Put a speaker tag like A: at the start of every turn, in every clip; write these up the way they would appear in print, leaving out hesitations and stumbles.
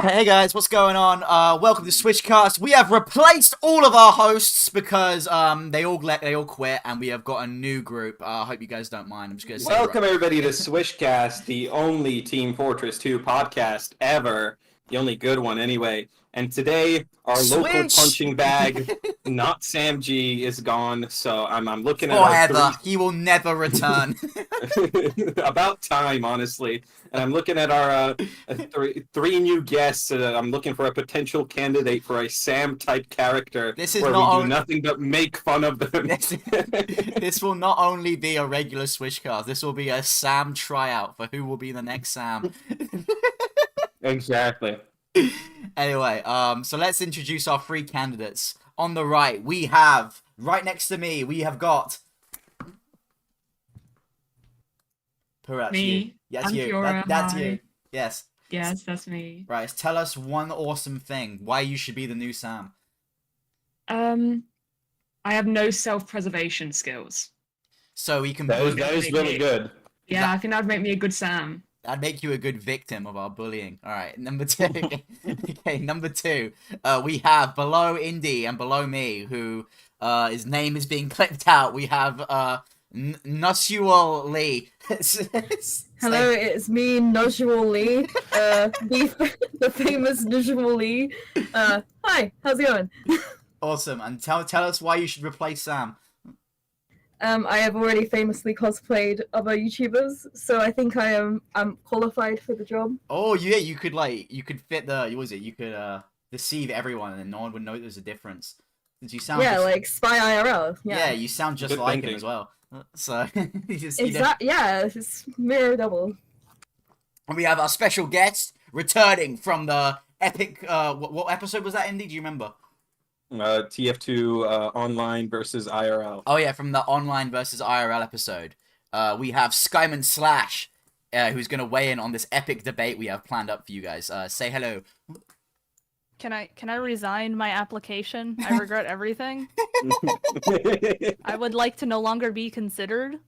A: Hey guys, what's going on? Welcome to Swishcast. We have replaced all of our hosts because they all quit, and we have got a new group. I hope you guys don't mind. I'm just gonna say
B: Welcome everybody to Swishcast, the only Team Fortress 2 podcast ever, the only good one anyway. And today, our local
A: Swish!
B: punching bag, not Sam G, is gone. So I'm looking at
A: Forever.
B: our
A: He will never return.
B: about time, honestly. And I'm looking at our three new guests. I'm looking for a potential candidate for a Sam type character
A: This is
B: where
A: not
B: we
A: only-
B: do nothing but make fun of them.
A: This will not only be a regular Swishcast. This will be a Sam tryout for who will be the next Sam.
B: Exactly.
A: Anyway, so let's introduce our three candidates. On the right, we have right next to me. We have got. Perhaps
C: Me.
A: you. That's
C: I'm
A: you.
C: Fiora,
A: That's
C: hi.
A: you. Yes.
C: Yes, that's me.
A: Right. Tell us one awesome thing why you should be the new Sam.
C: I have no self-preservation skills.
A: So we can.
B: That is really good.
C: Yeah, I think that'd make me a good Sam.
A: That'd make you a good victim of our bullying. All right, number two. Okay, number two. We have below Indy and below me, who his name is being clipped out. We have Nusual Lee.
D: Hello, it's me, Nusual Lee, the famous Nusual Lee. Hi, how's it going?
A: Awesome, and tell us why you should replace Sam.
D: I have already famously cosplayed other YouTubers, so I think I'm qualified for the job.
A: Oh yeah, you could fit the what was it? You could deceive everyone, and then no one would know there's a difference. Did you sound?
D: Yeah,
A: just...
D: like Spy IRL.
A: Yeah, you sound just
B: Good
A: like him
B: thinking.
A: as well. So
D: Exactly. Yeah, it's mirror double.
A: And we have our special guest returning from the epic. What episode was that, Indy? Do you remember?
B: TF2 online versus IRL.
A: Oh yeah, from the online versus IRL episode. We have Skyman Slash, who's gonna weigh in on this epic debate we have planned up for you guys. Say hello.
E: Can I resign my application? I regret everything. I would like to no longer be considered.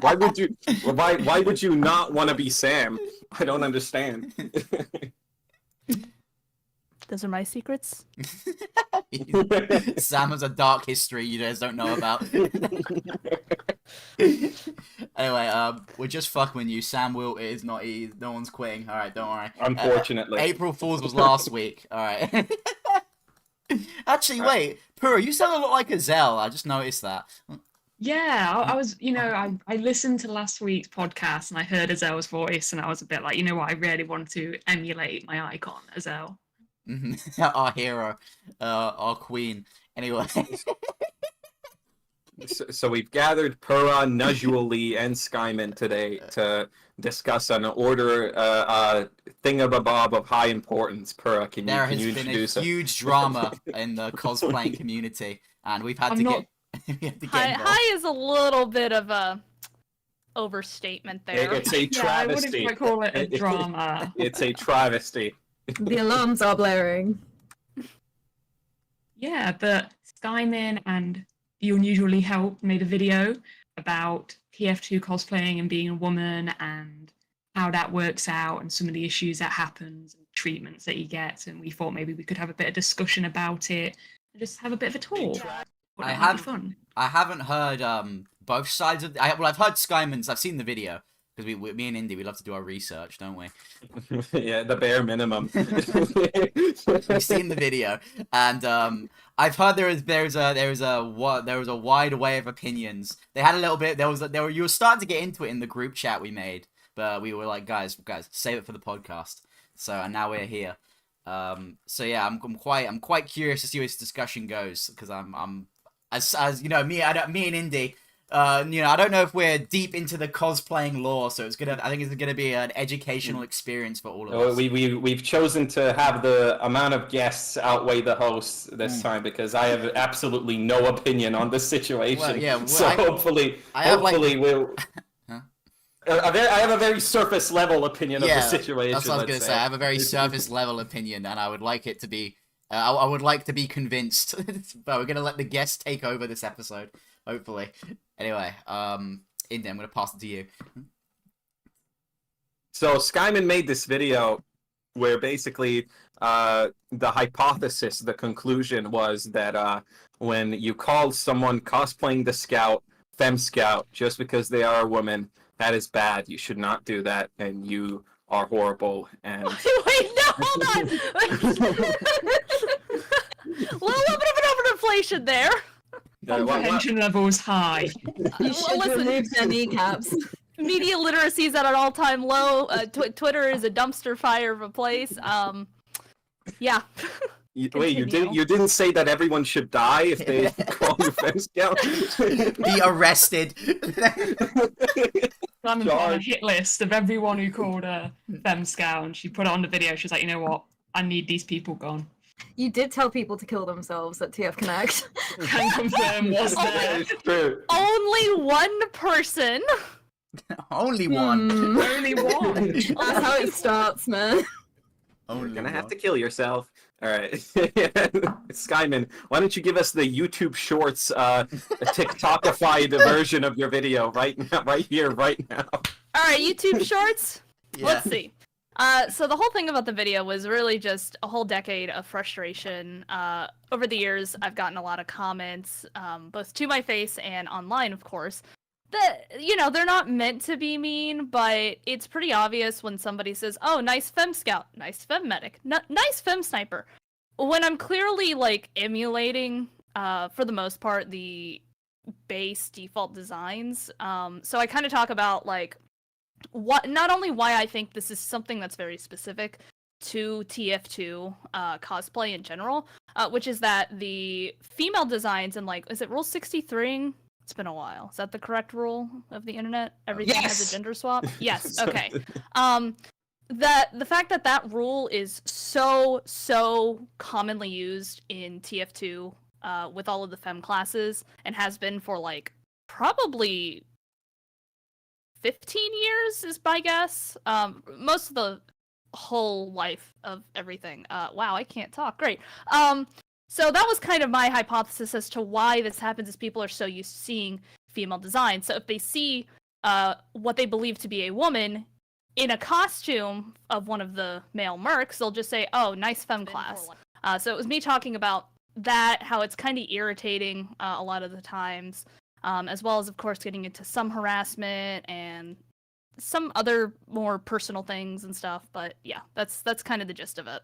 B: Why would you not want to be Sam? I don't understand.
E: Those are my secrets.
A: Sam has a dark history you guys don't know about. Anyway, we're just fucking with you. Sam is not. No one's quitting. All right, don't worry.
B: Unfortunately.
A: April Fool's was last week. All right. Actually, wait, Pura, you sound a lot like Azelle. I just noticed that.
C: Yeah, I was, I listened to last week's podcast and I heard Azelle's voice and I was a bit like, you know what, I really want to emulate my icon, Azelle.
A: Our hero, our queen. Anyway.
B: So we've gathered Pura, Nusually, and Skyman today to discuss an order thingamabob of high importance. Pura, can you
A: been
B: introduce
A: a huge drama in the cosplaying community, and we've had to get involved.
E: High is a little bit of a overstatement there.
B: It's a
C: Yeah, I wouldn't
B: travesty.
C: quite call it a drama.
B: It's a travesty.
D: The alarms are blaring.
C: Yeah, but Skyman and The Unusually Help made a video about TF2 cosplaying and being a woman and how that works out and some of the issues that happens and treatments that you get. And we thought maybe we could have a bit of discussion about it and just have a bit of a talk. Might be fun.
A: I haven't heard both sides of. I've heard Skyman's. I've seen the video because me and Indy, we love to do our research, don't we?
B: Yeah, the bare minimum.
A: We've seen the video, and I've heard there was a wide array of opinions. They had a little bit. You were starting to get into it in the group chat we made, but we were like, guys, save it for the podcast. So and now we're here. So yeah, I'm quite curious to see where this discussion goes because I'm as you know me and Indy. I don't know if we're deep into the cosplaying lore, so I think it's gonna be an educational experience for all of us.
B: We've chosen to have the amount of guests outweigh the hosts this time because I have absolutely no opinion on this situation.
A: Well, yeah,
B: so hopefully we'll.
A: Huh?
B: I have a very surface level opinion of the situation.
A: That's what I was gonna say. I have a very surface level opinion, and I would like it to be. I would like to be convinced, but we're gonna let the guests take over this episode, hopefully. Anyway, Indy, I'm gonna pass it to you.
B: So Skyman made this video where basically the hypothesis, the conclusion was that when you call someone cosplaying the Scout Femme Scout just because they are a woman, that is bad. You should not do that, and you are horrible. And
E: Wait, no, hold on. Little bit of an overinflation there.
C: Comprehension levels high.
D: You should
E: listen.
D: remove their kneecaps.
E: Media literacy is at an all-time low. Twitter is a dumpster fire of a place. Yeah.
B: Wait, you didn't say that everyone should die if they call you Femme Scout?
A: Be arrested.
C: Simon put on a hit list of everyone who called her Femme Scout, and she put it on the video. She was like, you know what? I need these people gone.
D: You did tell people to kill themselves at TF Connect.
C: Can confirm was there.
B: It's true.
E: Only one person.
A: Only one.
C: Only one.
D: That's how it starts, man.
B: You're
A: Only
B: gonna have
A: one.
B: to kill yourself. All right, Skyman, why don't you give us the YouTube Shorts, TikTokified version of your video right now, right here, right now?
E: All right, YouTube Shorts.
A: Yeah.
E: Let's see. So the whole thing about the video was really just a whole decade of frustration. Over the years, I've gotten a lot of comments, both to my face and online, of course, that, you know, they're not meant to be mean, but it's pretty obvious when somebody says, oh, nice Femme Scout, nice Femme Medic, nice Femme Sniper, when I'm clearly, like, emulating, for the most part, the base default designs. So I kind of talk about, like, not only why I think this is something that's very specific to TF2 cosplay in general, which is that the female designs in, like, is it Rule 63? It's been a while. Is that the correct rule of the internet? Everything has a gender swap? Yes, okay. The fact that that rule is so commonly used in TF2 with all of the femme classes and has been for, like, probably 15 years is my guess. Most of the whole life of everything. Wow, I can't talk. Great. So that was kind of my hypothesis as to why this happens, is people are so used to seeing female design. So if they see what they believe to be a woman in a costume of one of the male mercs, they'll just say, oh, nice femme class. So it was me talking about that, how it's kind of irritating a lot of the times, as well as, of course, getting into some harassment and some other more personal things and stuff. But yeah, that's kind of the gist of it.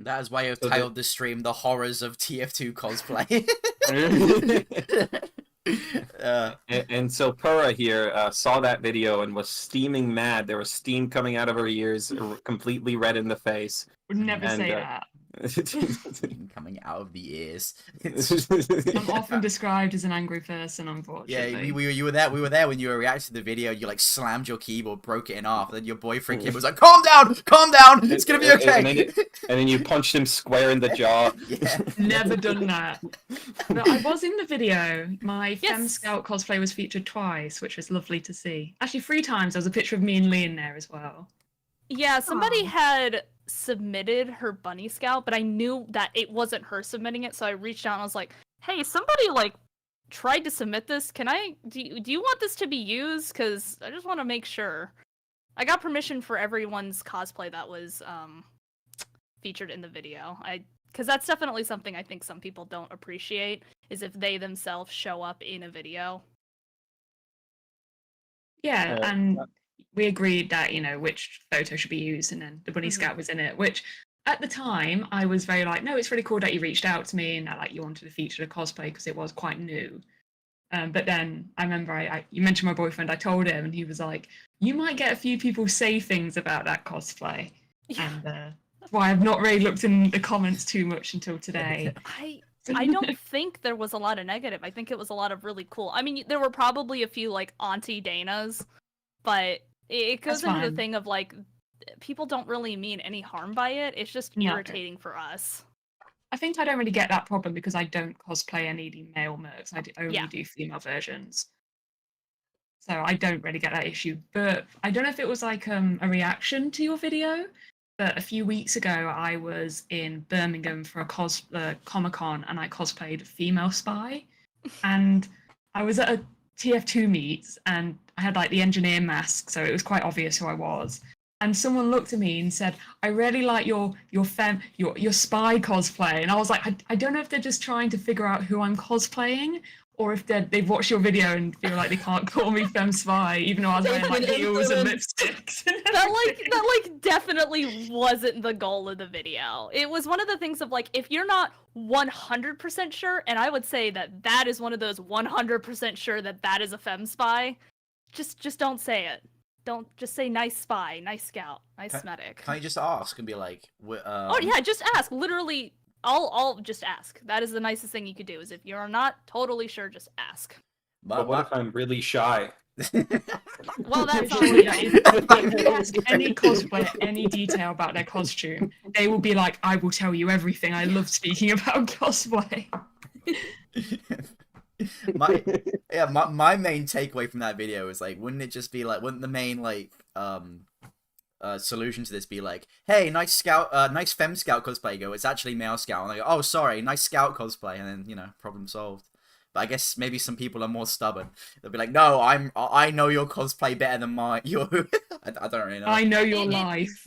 A: That is why you've titled the stream "The Horrors of TF2 Cosplay."
B: And so Pura here saw that video and was steaming mad. There was steam coming out of her ears, completely red in the face.
C: Would never
B: And,
C: say that.
A: Coming out of the ears.
C: I'm often described as an angry person, unfortunately.
A: Yeah, you were there. We were there when you were reacting to the video. You like slammed your keyboard, broke it in half. Then your boyfriend kid was like, "Calm down, calm down. It's gonna be okay."
B: And then you punched him square in the jaw.
A: Yeah.
C: Never done that. But I was in the video. My Femme Scout cosplay was featured twice, which was lovely to see. Actually, 3 times. There was a picture of me and Lee in there as well.
E: Yeah, somebody had submitted her bunny scout, but I knew that it wasn't her submitting it, so I reached out and I was like, hey, somebody like tried to submit this. Do you want this to be used? Because I just want to make sure. I got permission for everyone's cosplay that was featured in the video. Because that's definitely something I think some people don't appreciate, is if they themselves show up in a video.
C: Yeah, and we agreed that, you know, which photo should be used, and then the bunny scout was in it, which at the time I was very like, no, it's really cool that you reached out to me and that like you wanted to feature the cosplay because it was quite new. But then I remember you mentioned my boyfriend, I told him, and he was like, you might get a few people say things about that cosplay. And that's why I've not really looked in the comments too much until today.
E: I don't think there was a lot of negative. I think it was a lot of really cool. I mean, there were probably a few like Auntie Danas, but it goes into the thing of like, people don't really mean any harm by it. It's just irritating for us.
C: I think I don't really get that problem because I don't cosplay any of the male mercs. I only do female versions. So I don't really get that issue. But I don't know if it was like a reaction to your video, but a few weeks ago I was in Birmingham for a Comic-Con and I cosplayed Female Spy. And I was at a TF2 meet and I had like the engineer mask, so it was quite obvious who I was. and someone looked at me and said, "I really like your spy cosplay," and I was like, I don't know if they're just trying to figure out who I'm cosplaying, or if they've watched your video and feel like they can't call me femme spy, even though I was wearing like heels and lipsticks.
E: That definitely wasn't the goal of the video. It was one of the things of like, if you're not 100% sure, and I would say that is one of those 100% sure that is a femme spy, just don't say it. Don't just say nice spy, nice scout, nice medic.
A: Can't you just ask and be like,
E: oh yeah, just ask. Literally, I'll just ask. That is the nicest thing you could do. Is if you're not totally sure, just ask.
B: But what if I'm really shy?
E: Well, that's all.
C: If you ask any cosplayer any detail about their costume, they will be like, "I will tell you everything. I love speaking about cosplay."
A: my main takeaway from that video is like, wouldn't the main like solution to this be like, hey, nice femme scout cosplay? Go, it's actually male scout. And they go, oh, sorry, nice scout cosplay, and then problem solved. But I guess maybe some people are more stubborn. They'll be like, no, I know your cosplay better than mine. I don't really know.
C: I know your life.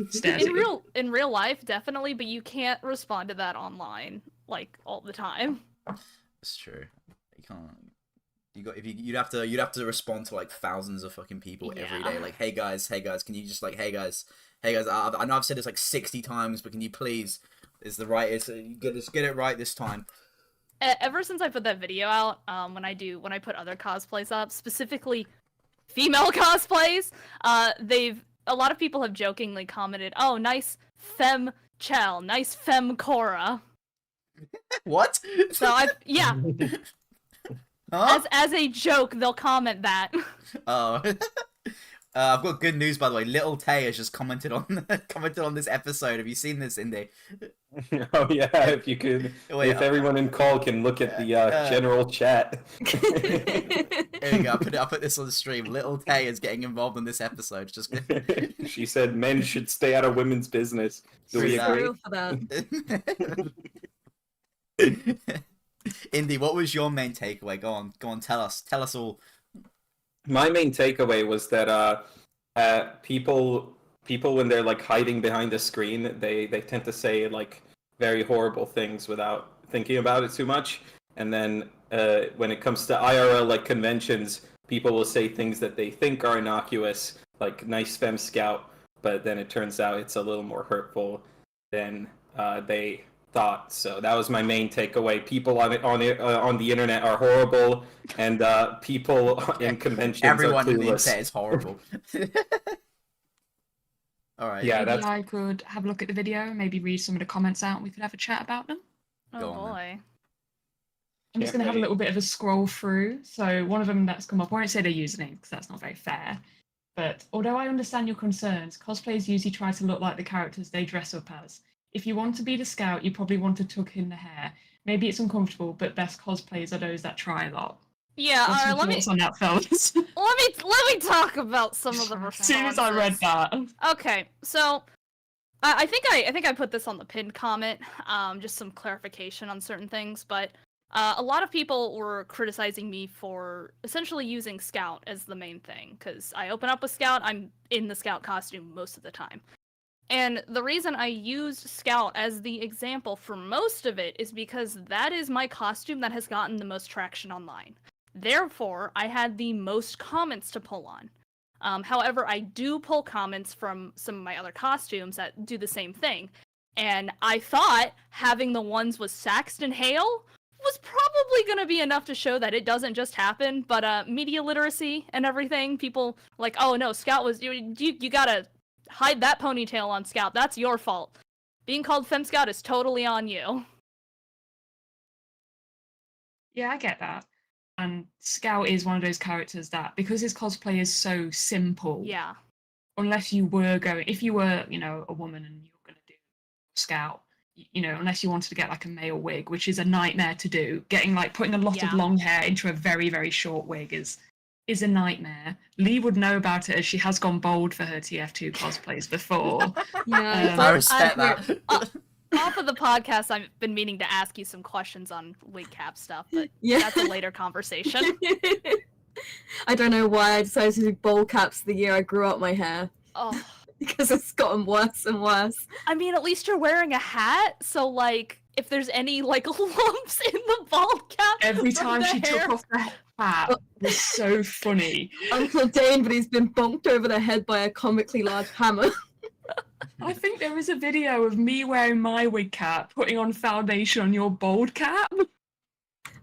E: In real life, definitely, but you can't respond to that online like all the time.
A: It's true. You can't. You'd have to respond to like thousands of fucking people every day. Like, hey guys, can you just like, hey guys, I know I've said this like 60 times, but can you please? Just get it right this time.
E: Ever since I put that video out, when I put other cosplays up, specifically female cosplays, a lot of people have jokingly commented, "Oh, nice femme Chell, nice femme Cora."
A: What?
E: So yeah.
A: Huh?
E: As a joke, they'll comment that.
A: Oh. I've got good news, by the way. Little Tay has just commented on this episode. Have you seen this, Indy?
B: Oh yeah, if you could, if everyone in call can look at the general chat.
A: There you go. I'll put this on the stream. Little Tay is getting involved in this episode. Just
B: she said men should stay out of women's business. Do we agree?
D: For that.
B: Indy,
A: what was your main takeaway? Go on, tell us all.
B: My main takeaway was that people when they're like hiding behind the screen, they tend to say like very horrible things without thinking about it too much. And then when it comes to IRL like conventions, people will say things that they think are innocuous, like nice femme scout, but then it turns out it's a little more hurtful than they thought. So that was my main takeaway. People on the internet are horrible, and people in conventions
A: everyone
B: are clueless.
A: on the internet is horrible. All right.
C: Yeah, maybe I could have a look at the video, maybe read some of the comments out, and we could have a chat about them.
E: Oh boy.
C: I'm just going to have a little bit of a scroll through. So one of them that's come up, I won't say their username because that's not very fair. But although I understand your concerns, cosplayers usually try to look like the characters they dress up as. If you want to be the scout, you probably want to tuck in the hair. Maybe it's uncomfortable, but best cosplayers are those that try a lot.
E: Yeah,
C: What's your thoughts on that, fellas?
E: let me talk about some of the responses.
C: As soon as I read that.
E: Okay, so I think I put this on the pinned comment, just some clarification on certain things, but a lot of people were criticizing me for essentially using Scout as the main thing, because I open up with Scout, I'm in the Scout costume most of the time. And the reason I used Scout as the example for most of it is because that is my costume that has gotten the most traction online. Therefore, I had the most comments to pull on. However, I do pull comments from some of my other costumes that do the same thing. And I thought having the ones with Saxton Hale was probably going to be enough to show that it doesn't just happen, but media literacy and everything, people like, oh no, Scout was, you gotta hide that ponytail on Scout, that's your fault. Being called Femme Scout is totally on you.
C: Yeah, I get that. And Scout is one of those characters that, because his cosplay is so simple,
E: yeah,
C: unless you were if you were, a woman and you were going to do Scout, unless you wanted to get like a male wig, which is a nightmare to do, putting a lot of long hair into a very, very short wig is a nightmare. Lee would know about it as she has gone bold for her TF2 cosplays before.
D: Yeah,
A: I respect that.
E: Off of the podcast, I've been meaning to ask you some questions on wig cap stuff, but that's a later conversation.
D: I don't know why I decided to do bowl caps the year I grew up my hair.
E: Oh,
D: because it's gotten worse and worse.
E: I mean, at least you're wearing a hat, so like, if there's any like lumps in the bald cap,
C: Every
E: from
C: time
E: the
C: she
E: hair-
C: took off the hat, it was so funny.
D: Uncle Dane, but he's been bonked over the head by a comically large hammer.
C: I think there is a video of me wearing my wig cap, putting on foundation on your bald cap.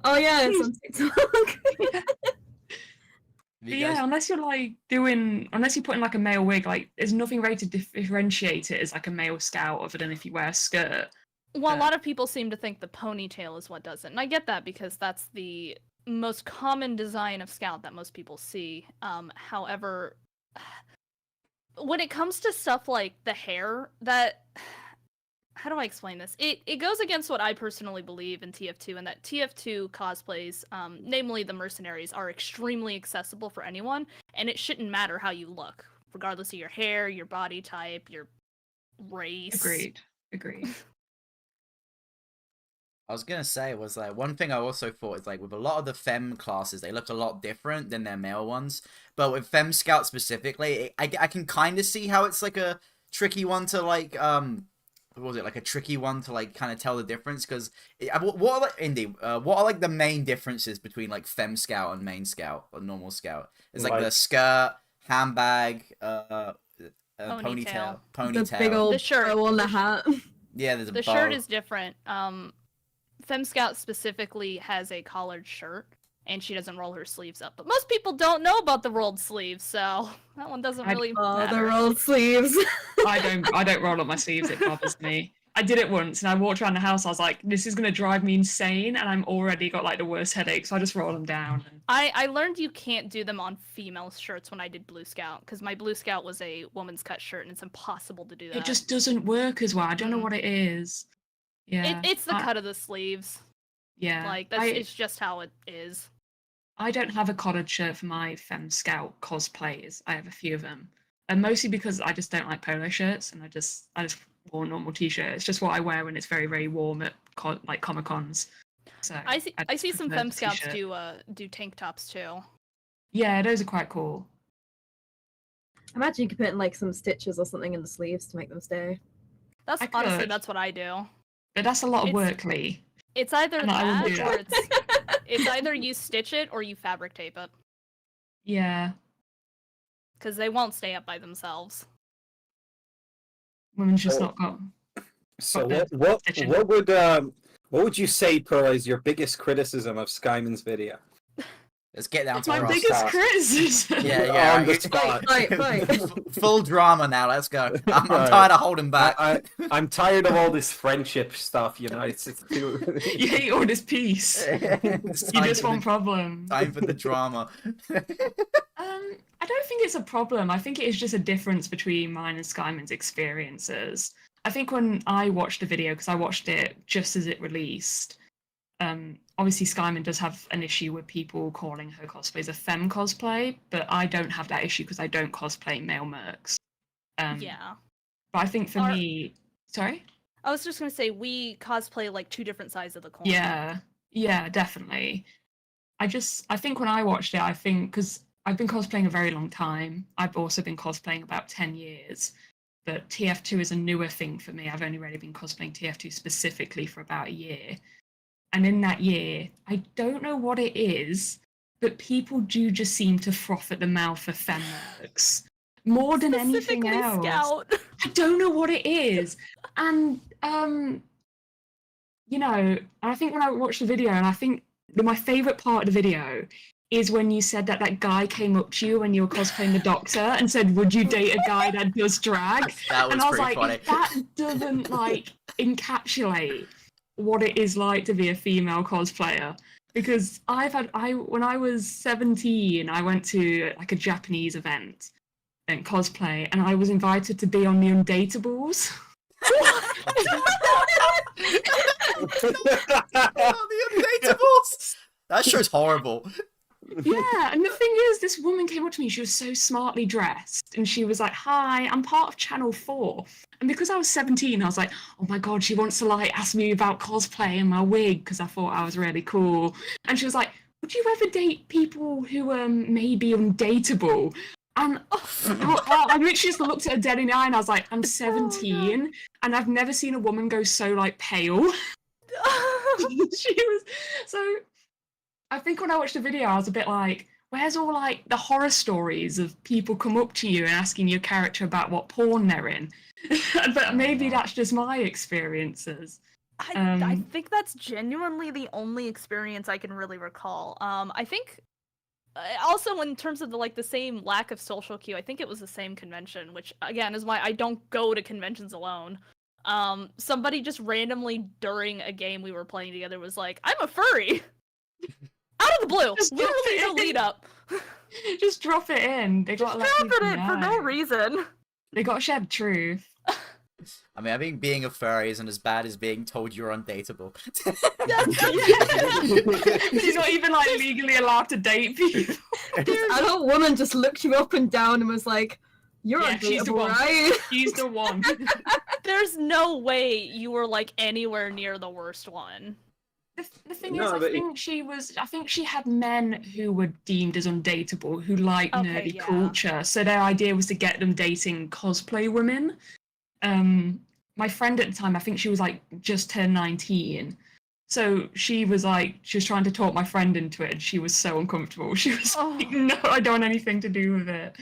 D: Oh yeah, it's on TikTok.
A: You
C: Yeah,
A: guys-
C: unless you're putting like a male wig, like there's nothing really to differentiate it as like a male scout other than if you wear a skirt.
E: Well, a lot of people seem to think the ponytail is what does it, and I get that because that's the most common design of scout that most people see. However, when it comes to stuff like the hair, how do I explain this? It goes against what I personally believe in TF2, and that TF2 cosplays, namely the mercenaries, are extremely accessible for anyone, and it shouldn't matter how you look, regardless of your hair, your body type, your race.
C: Agreed.
A: I was gonna say was like one thing I also thought is like with a lot of the femme classes they look a lot different than their male ones, but with femme scout specifically, I can kind of see how it's like a tricky one to like what was it, like a tricky one to like kind of tell the difference, because what are like Indy, what are like the main differences between like femme scout and main scout or normal scout? It's like the skirt, handbag, ponytail.
D: The big old
E: The shirt.
D: bow on the hat.
A: Yeah, there's a
E: The
A: bow.
E: shirt is different. Femme Scout specifically has a collared shirt, and she doesn't roll her sleeves up. But most people don't know about the rolled sleeves, so that one doesn't really
D: Oh, the
E: matter.
D: rolled sleeves.
C: I don't roll up my sleeves, it bothers me. I did it once and I walked around the house, I was like, this is gonna drive me insane, and I'm already got like the worst headache, so I just roll them down.
E: I learned you can't do them on female shirts when I did Blue Scout, because my Blue Scout was a woman's cut shirt, and it's impossible to do that.
C: It just doesn't work as well. I don't know what it is. Yeah.
E: It's the cut of the sleeves.
C: Yeah.
E: Like it's just how it is.
C: I don't have a collared shirt for my Femme Scout cosplays. I have a few of them. And mostly because I just don't like polo shirts, and I just wore a normal t-shirt. It's just what I wear when it's very, very warm at like Comic Cons. So
E: I see some
C: prefer
E: Femme
C: the
E: Scouts
C: t-shirt.
E: do tank tops too.
C: Yeah, those are quite cool.
D: Imagine you could put in like some stitches or something in the sleeves to make them stay.
E: That's
C: I
E: honestly
C: could.
E: that's what I do.
C: But that's a lot of
E: It's-
C: work, Lee.
E: It's either
C: And I
E: that
C: wouldn't do
E: or
C: that.
E: it's either you stitch it or you fabric tape it,
C: Yeah.
E: because they won't stay up by themselves.
C: Women's just not got.
B: So
C: Got the
B: what
C: stitching.
B: what would you say, Pearl, is your biggest criticism of Skyman's video?
A: Let's get down
C: It's
A: to
C: my
A: brass
C: biggest
A: tacks.
C: criticism.
A: Yeah, yeah.
B: On the
A: right.
B: spot.
D: Right.
A: Full drama now. Let's go. I'm
B: Right.
A: tired of holding back.
B: I'm tired of all this friendship stuff, you know. It's too...
C: You hate all this peace.
A: It's
C: You
A: time
C: just
A: for
C: want
A: the-
C: problems.
A: time for the drama.
C: I don't think it's a problem. I think it is just a difference between mine and Skyman's experiences. I think when I watched the video, because I watched it just as it released, obviously Skyman does have an issue with people calling her cosplays a femme cosplay, but I don't have that issue because I don't cosplay male mercs.
E: Yeah.
C: But I think for
E: Are-
C: me, sorry?
E: I was just gonna say we cosplay like two different sides of the coin.
C: Yeah, definitely. I think when I watched it, because I've been cosplaying a very long time. I've also been cosplaying about 10 years. But TF2 is a newer thing for me. I've only really been cosplaying TF2 specifically for about a year. And in that year, I don't know what it is, but people do just seem to froth at the mouth for femme mercs more than anything
E: Specifically
C: else.
E: Scout.
C: I don't know what it is. And, you know, I think when I watched the video, and I think my favourite part of the video is when you said that guy came up to you when you were cosplaying the Doctor and said, would you date a guy that does drag?
A: That was
C: And I was
A: pretty
C: like,
A: funny.
C: if that doesn't, like, encapsulate what it is like to be a female cosplayer. Because when I was 17, I went to, like, a Japanese event and cosplay, and I was invited to be on the Undateables.
A: Oh, the Undateables! That show's horrible.
C: Yeah, and the thing is, this woman came up to me, she was so smartly dressed, and she was like, hi, I'm part of Channel 4. And because I was 17, I was like, oh my god, she wants to like ask me about cosplay and my wig, because I thought I was really cool. And she was like, would you ever date people who may be undateable? And I literally just looked at her dead in the eye and I was like, I'm 17 and I've never seen a woman go so like pale. She was so. I think when I watched the video, I was a bit like, where's all like the horror stories of people come up to you and asking your character about what porn they're in? But maybe that's just my experiences.
E: I think that's genuinely the only experience I can really recall. I think also in terms of the same lack of social cue, I think it was the same convention, which again is why I don't go to conventions alone. Somebody just randomly during a game we were playing together was like, "I'm a furry." Out of the blue, literally no lead up.
C: Just drop it in. They got
E: drop it for no reason.
C: They got to share the truth.
A: I mean, I think being a furry isn't as bad as being told you're undateable.
C: You're not even like legally allowed to date people.
D: This adult woman just looked you up and down and was like, "You're undateable, right?"
C: She's the one.
E: There's no way you were like anywhere near the worst one.
C: The thing is, I think she had men who were deemed as undateable, who like nerdy culture. So their idea was to get them dating cosplay women. My friend at the time, I think she was like just turned 19. So she was trying to talk my friend into it, and she was so uncomfortable. She was like, "No, I don't want anything to do with it."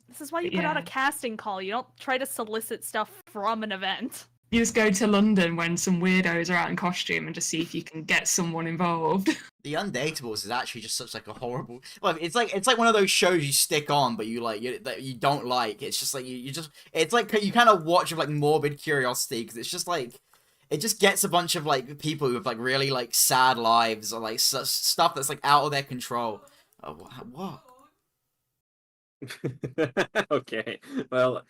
E: This is why you put out a casting call. You don't try to solicit stuff from an event.
C: You just go to London when some weirdos are out in costume and just see if you can get someone involved.
A: The Undateables is actually just such like a horrible. Well, it's like one of those shows you stick on, but that you don't like. It's just like it's like you kind of watch with like morbid curiosity because it's just like it just gets a bunch of like people with like really like sad lives or like stuff that's like out of their control. Oh, what?
B: Okay, well,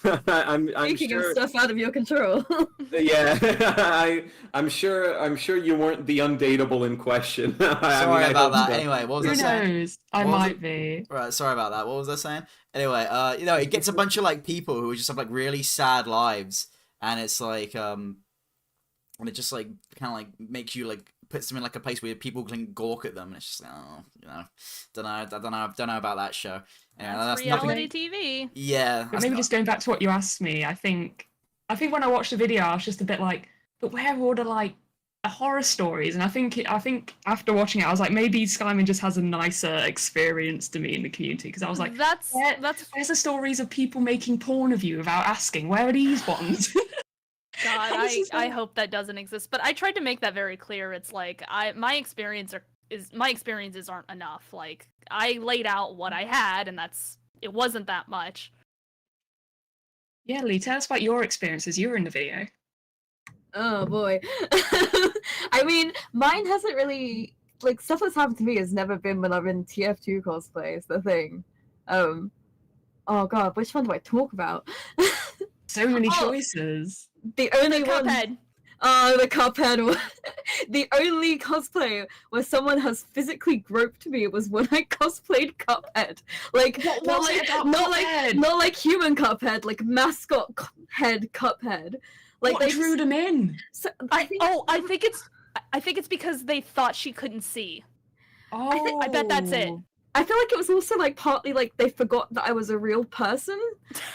B: I'm
D: Speaking
B: sure
D: of stuff out of your control.
B: yeah, I'm sure you weren't the undateable in question.
A: Sorry about that. Anyway, what was I
C: Who
A: saying?
C: knows? I might be.
A: Right, sorry about that. What was I saying? Anyway, it gets a bunch of like people who just have like really sad lives, and it's like and it just like kind of like makes you like puts them in like a place where people can gawk at them, and it's just like, don't know about that show. Yeah,
E: that's reality TV.
A: Yeah.
C: But maybe just going back to what you asked me, I think when I watched the video, I was just a bit like, but where are all the horror stories? And I think after watching it, I was like, maybe Skyman just has a nicer experience to me in the community, because I was like, where's the stories of people making porn of you without asking? Where are these ones?
E: God, I hope that doesn't exist. But I tried to make that very clear. It's like my experiences aren't enough. Like I laid out what I had, and it wasn't that much.
C: Yeah, Lee, tell us about your experiences. You were in the video.
D: Oh boy. I mean, mine hasn't really stuff that's happened to me has never been when I've been TF2 cosplay is the thing. Oh god, which one do I talk about?
C: So many choices.
D: The only one.
E: Cuphead.
D: Oh, the Cuphead one. The only cosplay where someone has physically groped me was when I cosplayed Cuphead. Like not like human Cuphead, like mascot head Cuphead. Like
C: what drew them in?
D: So,
E: I think it's because they thought she couldn't see.
C: Oh,
E: I bet that's it.
D: I feel like it was also like partly like they forgot that I was a real person,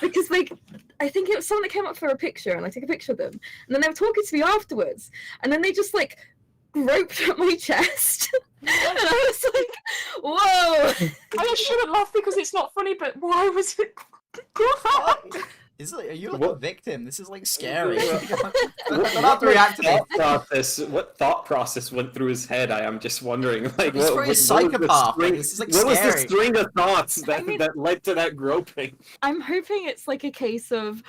D: because like I think it was someone that came up for a picture and I took a picture of them, and then they were talking to me afterwards, and then they just like groped at my chest, and I was like, "Whoa!"
C: I shouldn't laugh because it's not funny, but why was it?
A: Are you like a victim? This is like scary. I don't have to react to this.
B: What thought process went through his head? I am just wondering. Like,
A: He's
B: what
A: a psychopath.
B: Was the
A: This is like
B: what was the
A: scary.
B: string of thoughts that led to that groping?
D: I'm hoping it's like a case of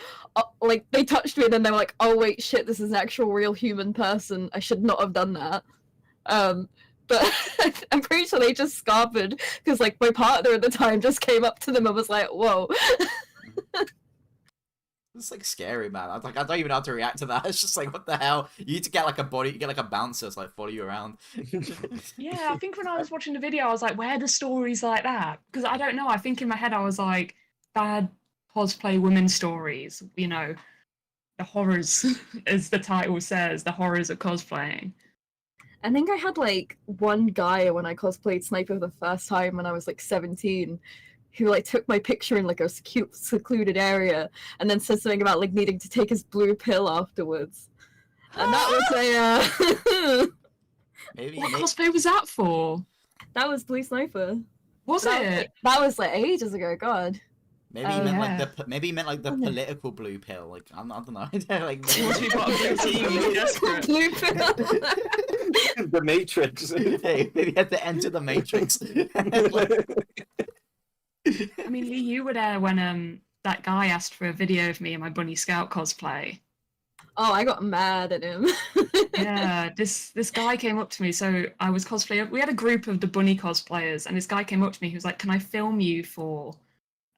D: like they touched me and then they were like, "Oh wait, shit, this is an actual real human person. I should not have done that." But I'm pretty sure they just scarpered because like my partner at the time just came up to them and was like, "Whoa."
A: It's like scary, man. I don't even know how to react to that. It's just like, what the hell? You need to get like a bouncer to like follow you around.
C: Yeah, I think when I was watching the video, I was like, where are the stories like that? Because I don't know. I think in my head, I was like, bad cosplay women stories. You know, the horrors, as the title says, the horrors of cosplaying.
D: I think I had like one guy when I cosplayed Sniper for the first time when I was like 17, who like took my picture in like a cute secluded area, and then said something about like needing to take his blue pill afterwards. And that was a
A: Maybe
C: What cosplay was that for?
D: that was Blue Sniper.
C: Was it?
D: That was like ages ago. God.
A: maybe he
D: Oh,
A: meant
C: yeah.
A: maybe he meant like the political blue pill. Like I don't know. Like
C: Once we got a blue team, you're desperate.
D: Blue pill.
B: The Matrix.
A: hey, maybe he had to enter the Matrix.
C: I mean, Lee, you were there when that guy asked for a video of me in my Bunny Scout cosplay.
D: Oh, I got mad at him.
C: Yeah, this guy came up to me. So I was cosplaying. We had a group of the Bunny cosplayers, and this guy came up to me. He was like, "Can I film you for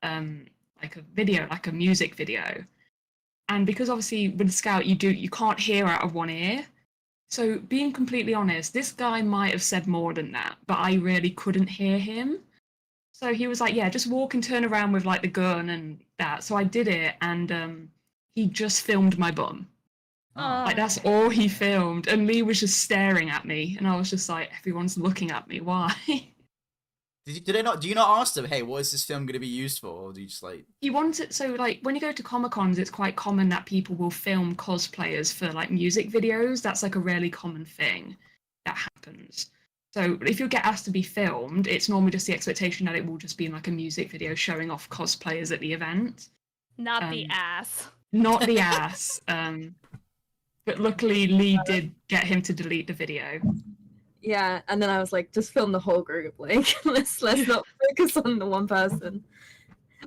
C: like a video, like a music video?" And because obviously with the Scout you can't hear out of one ear. So being completely honest, this guy might have said more than that, but I really couldn't hear him. So he was like, "Yeah, just walk and turn around with like the gun and that." So I did it, and he just filmed my bum. Like that's all he filmed, and Lee was just staring at me, and I was just like, "Everyone's looking at me. Why?"
A: Do you not ask them, hey, what is this film going to be used for? Or do you just like...
C: He wanted, so like when you go to Comic-Cons, it's quite common that people will film cosplayers for like music videos. That's like a really common thing that happens. So if you get asked to be filmed, it's normally just the expectation that it will just be in like a music video showing off cosplayers at the event.
E: Not the ass.
C: Not the ass. But luckily Lee did get him to delete the video.
D: Yeah, and then I was like, just film the whole group. Like, let's not focus on the one person.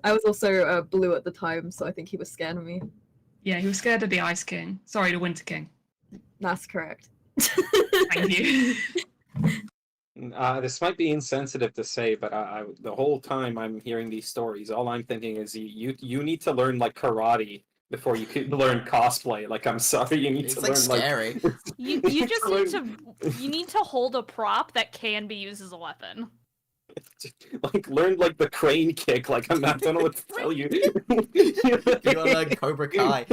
D: I was also blue at the time, so I think he was scared of me.
C: Yeah, he was scared of the Ice King. Sorry, the Winter King.
D: That's correct.
C: Thank you.
B: This might be insensitive to say, but the whole time I'm hearing these stories, all I'm thinking is you need to learn like karate before you can learn cosplay. Like, I'm sorry, you need
A: It's
B: to
A: like
B: learn
A: scary.
B: like
E: You just need to hold a prop that can be used as a weapon.
B: like learn like the crane kick. Like, I don't know what to tell you.
A: You gotta learn Cobra Kai.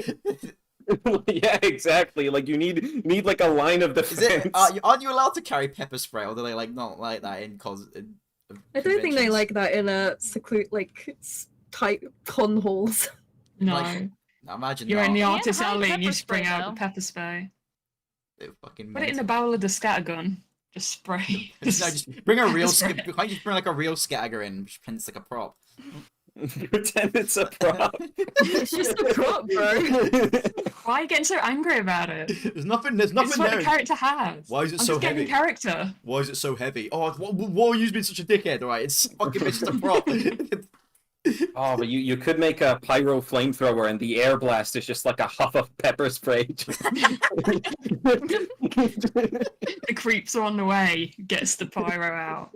B: Yeah, exactly. Like, you need like a line of
A: Is
B: defense.
A: it? Aren't you allowed to carry pepper spray, or do they like not like that in
D: I don't think they
A: conventions?
D: like that in a tight con halls.
C: No.
A: Like, imagine
C: You're
A: that.
C: in the
E: Yeah,
C: artist
E: hide
C: alley and you
E: pepper
C: spring
E: spray,
C: out
E: though.
C: the pepper spray.
A: They're fucking
C: Put it in the
A: mental.
C: barrel of the scattergun. Just spray.
A: No, just bring a real.
C: spray.
A: Can't you just bring like a real scagger in, just pretend it's like a prop?
B: Pretend it's a prop.
D: It's just a prop, bro.
C: Why are you getting so angry about it?
A: There's nothing. There's
C: It's
A: nothing
C: what
A: there.
C: the character has.
A: Why is it
C: I'm
A: so
C: just getting
A: heavy?
C: character.
A: Why is it so heavy? Oh, why are you being such a dickhead? All right, it's fucking it's just a prop.
B: Oh, but you could make a pyro flamethrower, and the air blast is just like a huff of pepper spray.
C: The creeps are on the way. Gets the pyro out.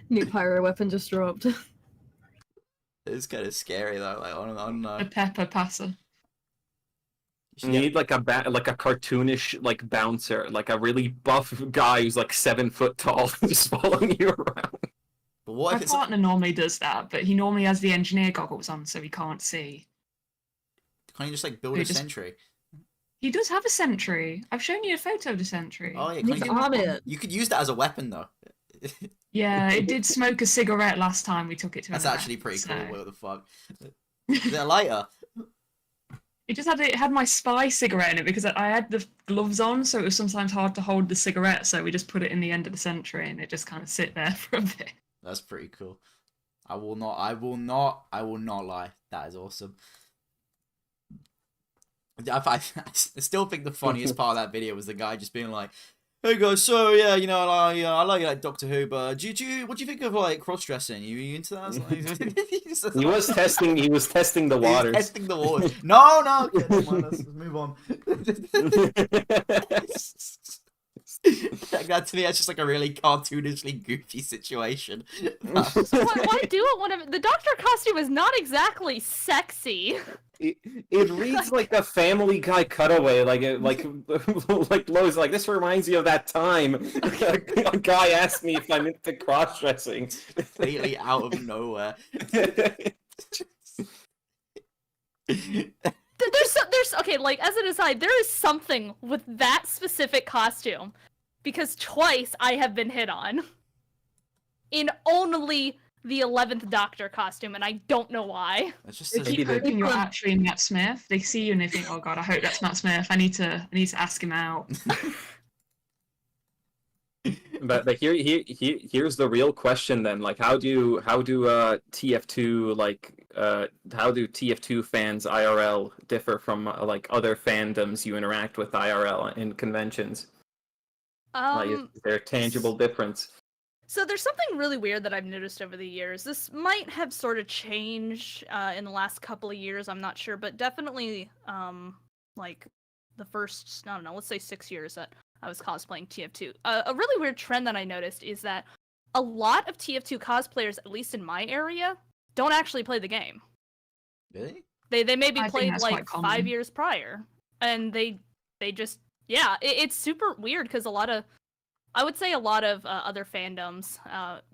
D: New pyro weapon just dropped.
A: It's kind of scary though. Like I don't know.
C: The pepper passer.
B: You need like a cartoonish like bouncer, like a really buff guy who's like 7 foot tall, just following you around.
A: But what
C: My
A: if it's?
C: partner normally does that, but he normally has the engineer goggles on, so he can't see.
A: Can't you just like build
C: He
A: a
C: just-
A: sentry?
C: He does have a sentry. I've shown you a photo of the sentry.
A: Oh yeah,
D: Need
A: can't
D: to
A: you,
D: arm it.
A: you could use that as a weapon though.
C: Yeah, it did smoke a cigarette last time we took it to an
A: That's
C: event,
A: actually pretty cool.
C: so-
A: What the fuck? Is it a lighter?
C: It just had my spy cigarette in it because I had the gloves on, so it was sometimes hard to hold the cigarette. So we just put it in the end of the sentry, and it just kind of sit there for a bit.
A: That's pretty cool. I will not lie. That is awesome. I still think the funniest part of that video was the guy just being like, "Hey guys, so yeah, you know, I like Doctor Who, but what do you think of like cross dressing? You into that?"
B: He was testing the
A: He's
B: waters.
A: testing the waters. No, okay, never mind, let's move on. That to me, that's just like a really cartoonishly goofy situation.
E: Why do it when the doctor costume is not exactly sexy?
B: It reads like a Family Guy cutaway, like Lois, like, this reminds you of that time a guy asked me if I'm into cross dressing.
A: Completely out of nowhere.
E: There's okay, like as an aside, there is something with that specific costume because twice I have been hit on in only the 11th Doctor costume, and I don't know why.
A: It's just
C: They
A: a,
C: keep
B: they-
C: hoping you're actually Matt Smith. They see you and they think, "Oh God, I hope that's Matt Smith. I need to ask him out."
B: But here's the real question then. Like, how do TF2 how do TF2 fans IRL differ from like other fandoms you interact with IRL in conventions? Like, is there a tangible difference?
E: So there's something really weird that I've noticed over the years. This might have sort of changed in the last couple of years. I'm not sure, but definitely like the first, I don't know, let's say 6 years that I was cosplaying TF2. A really weird trend that I noticed is that a lot of TF2 cosplayers, at least in my area, don't actually play the game.
A: really?
E: They maybe
C: I think
E: played
C: that's
E: like
C: quite
E: 5
C: common.
E: years prior, and they just it's super weird because I would say a lot of other fandoms,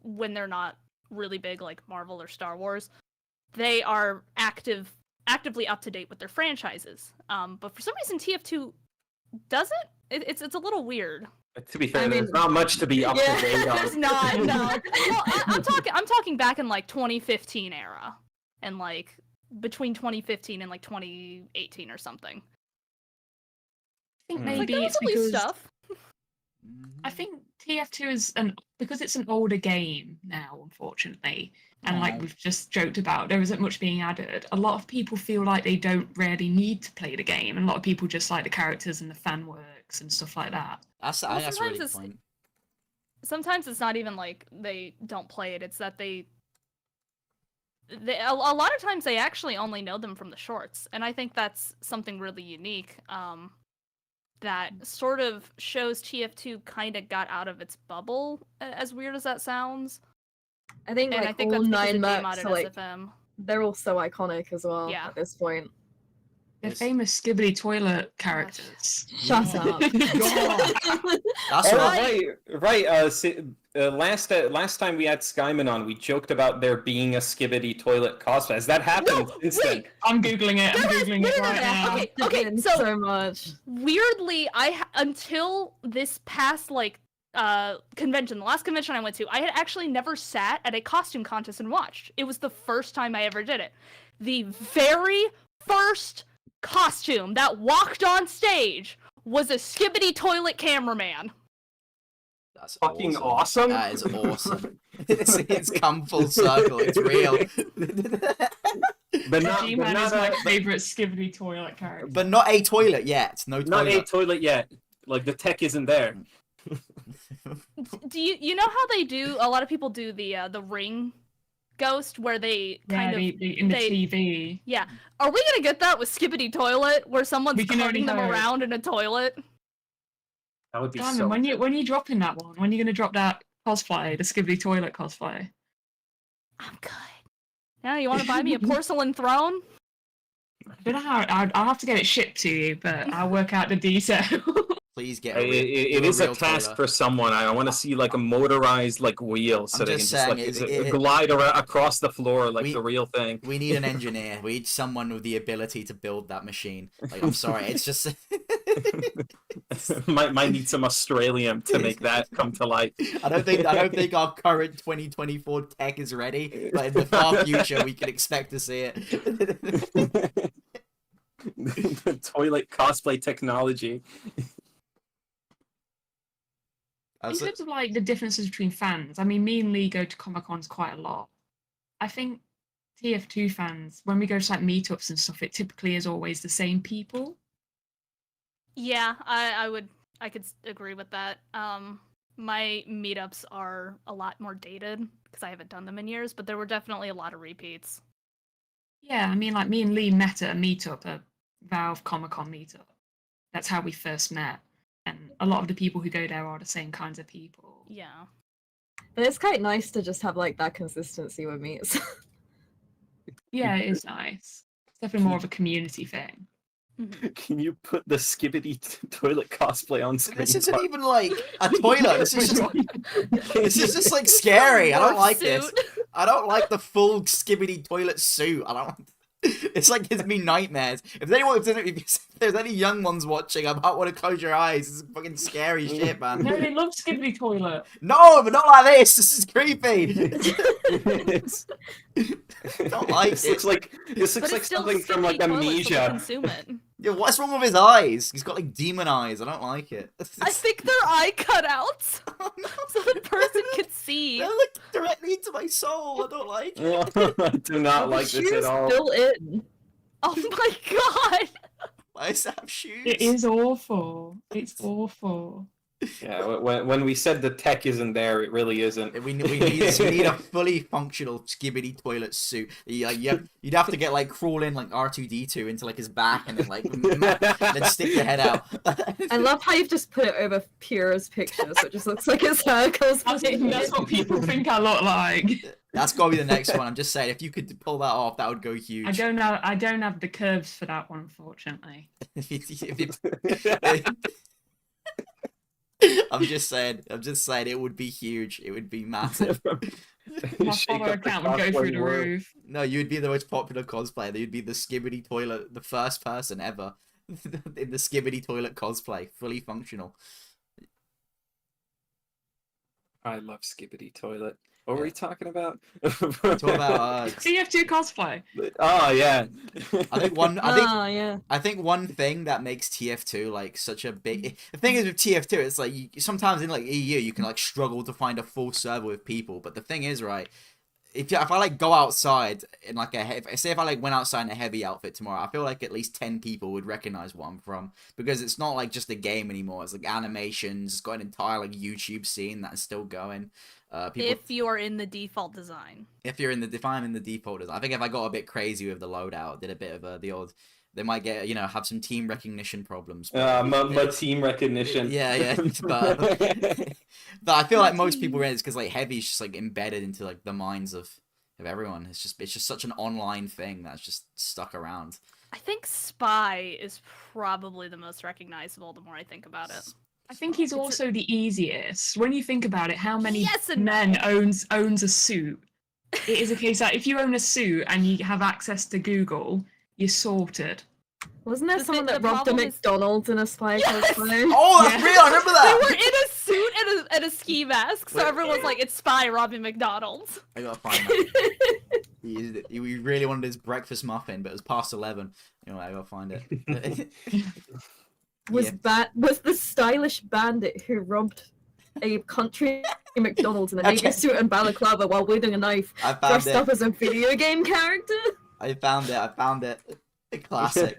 E: when they're not really big like Marvel or Star Wars, they are actively up to date with their franchises. But for some reason, TF2 doesn't. It's a little weird.
B: To be fair,
D: I
B: there's
D: mean,
B: not much to be up
D: yeah.
B: to date on.
E: There's not. No. Well, I'm talking back in like 2015 era, and like between 2015 and like 2018 or something.
C: I think
B: Hmm.
E: Like,
C: maybe
E: there was
C: it's
E: at least
C: because
E: stuff.
C: I think TF2 is because it's an older game now, unfortunately, and
A: Aw.
C: like we've just joked about, there isn't much being added. A lot of people feel like they don't really need to play the game, and a lot of people just like the characters and the fan works and stuff like that.
A: That's
E: Well,
A: that's a really good point.
E: Sometimes it's not even like they don't play it, it's that they a lot of times they actually only know them from the shorts, and I think that's something really unique, that sort of shows TF2 kind of got out of its bubble, as weird as that sounds.
D: I think
E: And
D: like
E: I think
D: all
E: that's because
D: 9
E: it came
D: mercs
E: out at
D: are like
E: SFM.
D: they're all so iconic as well
E: Yeah.
D: at this point.
C: They're
A: Yes.
C: famous Skibbity toilet characters.
D: Shut
A: Yeah.
D: up.
A: That's
B: Oh,
A: right.
B: Last time we had Skyman on, we joked about there being a Skibbity toilet cosplay. Has that happened
E: No,
B: since
E: wait.
B: then?
C: I'm googling it. I'm
E: There is-
C: googling
E: no,
C: it
E: no, no,
C: right
E: no,
C: now.
E: okay.
D: Okay, so much.
E: Weirdly, until this past like convention, the last convention I went to, I had actually never sat at a costume contest and watched. It was the first time I ever did it. The very first costume that walked on stage was a Skibbity toilet cameraman.
A: That's
B: Fucking awesome.
A: That is awesome. it's come full circle. It's real.
B: But not,
C: G-Man
B: but
C: is
B: not,
C: my favorite Skibbity toilet character.
A: but not a toilet yet. No
B: not a
A: toilet.
B: toilet yet. Like, the tech isn't there.
E: Do you know how they do? A lot of people do the ring ghost where they kind of
C: in the TV.
E: yeah. Are we gonna get that with Skibbity toilet where someone's
C: We can
E: carting
C: only
E: them
C: hope.
E: around in a toilet?
B: That would be
C: Diamond,
B: so.
C: when you dropping that one? When are you gonna drop that cosplay, the Skibbity toilet cosplay?
E: I'm good. Now you want to buy me a porcelain throne?
C: I don't know how I'll have to get it shipped to you, but I'll work out the detail.
A: Please get
B: It,
A: a real,
B: it
A: do
B: is a
A: real
B: task
A: toilet.
B: for someone. I want to see like a motorized like wheel so
A: I'm
B: they can
A: just
B: just like
A: saying,
B: glide across the floor like the real thing.
A: We need an engineer. We need someone with the ability to build that machine. Like, I'm sorry, it's just
B: might need some Australium to make that come to light.
A: I don't think our current 2024 tech is ready, but in the far future we can expect to see it.
B: The toilet cosplay technology.
C: In terms of like the differences between fans, I mean, me and Lee go to Comic Cons quite a lot. I think TF2 fans, when we go to like meetups and stuff, it typically is always the same people.
E: Yeah, I could agree with that. My meetups are a lot more dated because I haven't done them in years, but there were definitely a lot of repeats.
C: Yeah, I mean, like me and Lee met at a meetup, a Valve Comic Con meetup. That's how we first met. And a lot of the people who go there are the same kinds of people.
E: Yeah.
D: But it's quite nice to just have like that consistency with meets.
C: Yeah, it is nice. It's definitely more of a community thing.
E: Mhm.
B: Can you put the Skibbity toilet cosplay on screen?
A: This isn't even like a toilet. This is just like scary. I don't like this.
E: Suit.
A: I don't like the full Skibbity toilet suit. I don't. It's like gives me nightmares. If there's any young ones watching, I might want to close your eyes. This is fucking scary shit, man.
C: No, they love Skibbly Toilet.
A: No, but not like this. This is creepy. Don't like
B: This
A: it.
B: looks like
E: But it's still
B: something from like
E: Skibbly toilet, so
B: Amnesia.
E: consume it.
A: Yeah, what's wrong with his eyes? He's got like demon eyes. I don't like it.
E: I think they're eye cutouts,
A: Oh, no.
E: so the person can see.
A: They look directly into my soul. I don't like it.
B: I do not like this at all.
D: Built in.
E: Oh my god!
A: Why does it have shoes?
C: It is awful. It's awful.
B: Yeah, when we said the tech isn't there, it really isn't.
A: We need a fully functional skibbity toilet suit. You'd have to get like crawl in like R2D2 into like his back and then like then stick your head out.
D: I love how you've just put it over Pura's picture, so it just looks like it's her
C: I think that's what people think I look like.
A: That's gotta be the next one. I'm just saying, if you could pull that off, that would go huge.
C: I don't have the curves for that one, unfortunately.
A: I'm just saying, it would be huge. It would be massive.
C: My
B: Shake
C: follower
B: up the
C: account would go through
B: cosplay
C: the
B: world.
C: roof.
A: No, you'd be the most popular cosplayer. You'd be the skibbity toilet, the first person ever in the skibbity toilet cosplay, fully functional.
B: I love Skibbity Toilet. What were
A: Yeah.
B: we talking about?
A: Talk about
C: TF2 cosplay.
B: Oh yeah.
A: I think one thing that makes TF2 like such a big. The thing is with TF2, it's like sometimes in like EU you can like struggle to find a full server with people. But the thing is, right, if I like go outside in like if I like went outside in a heavy outfit tomorrow, I feel like at least 10 people would recognize what I'm from, because it's not like just a game anymore. It's like animations. It's got an entire like YouTube scene that's still going. People,
E: If you are in the default design.
A: if I'm in the default design, I think if I got a bit crazy with the loadout, did a bit of the old, they might get have some team recognition problems.
B: My team recognition.
A: Yeah, but I feel like most people it's because like heavy is just like embedded into like the minds of everyone. It's just such an online thing that's just stuck around.
E: I think Spy is probably the most recognizable the more I think about it.
C: I think he's also the easiest. When you think about it, how many
E: Yes and
C: men
E: no.
C: owns a suit? It is a case that if you own a suit and you have access to Google, you're sorted.
D: Wasn't there
E: The
D: someone
E: thing-
D: that
E: the
D: robbed a
E: problem is-
D: McDonald's in a spy
E: Yes!
D: cosplay?
A: Oh, that's
C: Yeah.
A: real. I remember
E: They
A: that.
E: were in a suit and a ski mask, so
A: Wait.
E: everyone's like, it's Spy robbing McDonald's.
A: I gotta find that. He really wanted his breakfast muffin, but it was past 11. Anyway, I gotta find it.
D: Was the stylish bandit who robbed a country McDonald's in a navy
A: Okay.
D: suit and balaclava while wielding a knife,
A: I found
D: dressed
A: it.
D: up as a video game character?
A: I found it. A classic.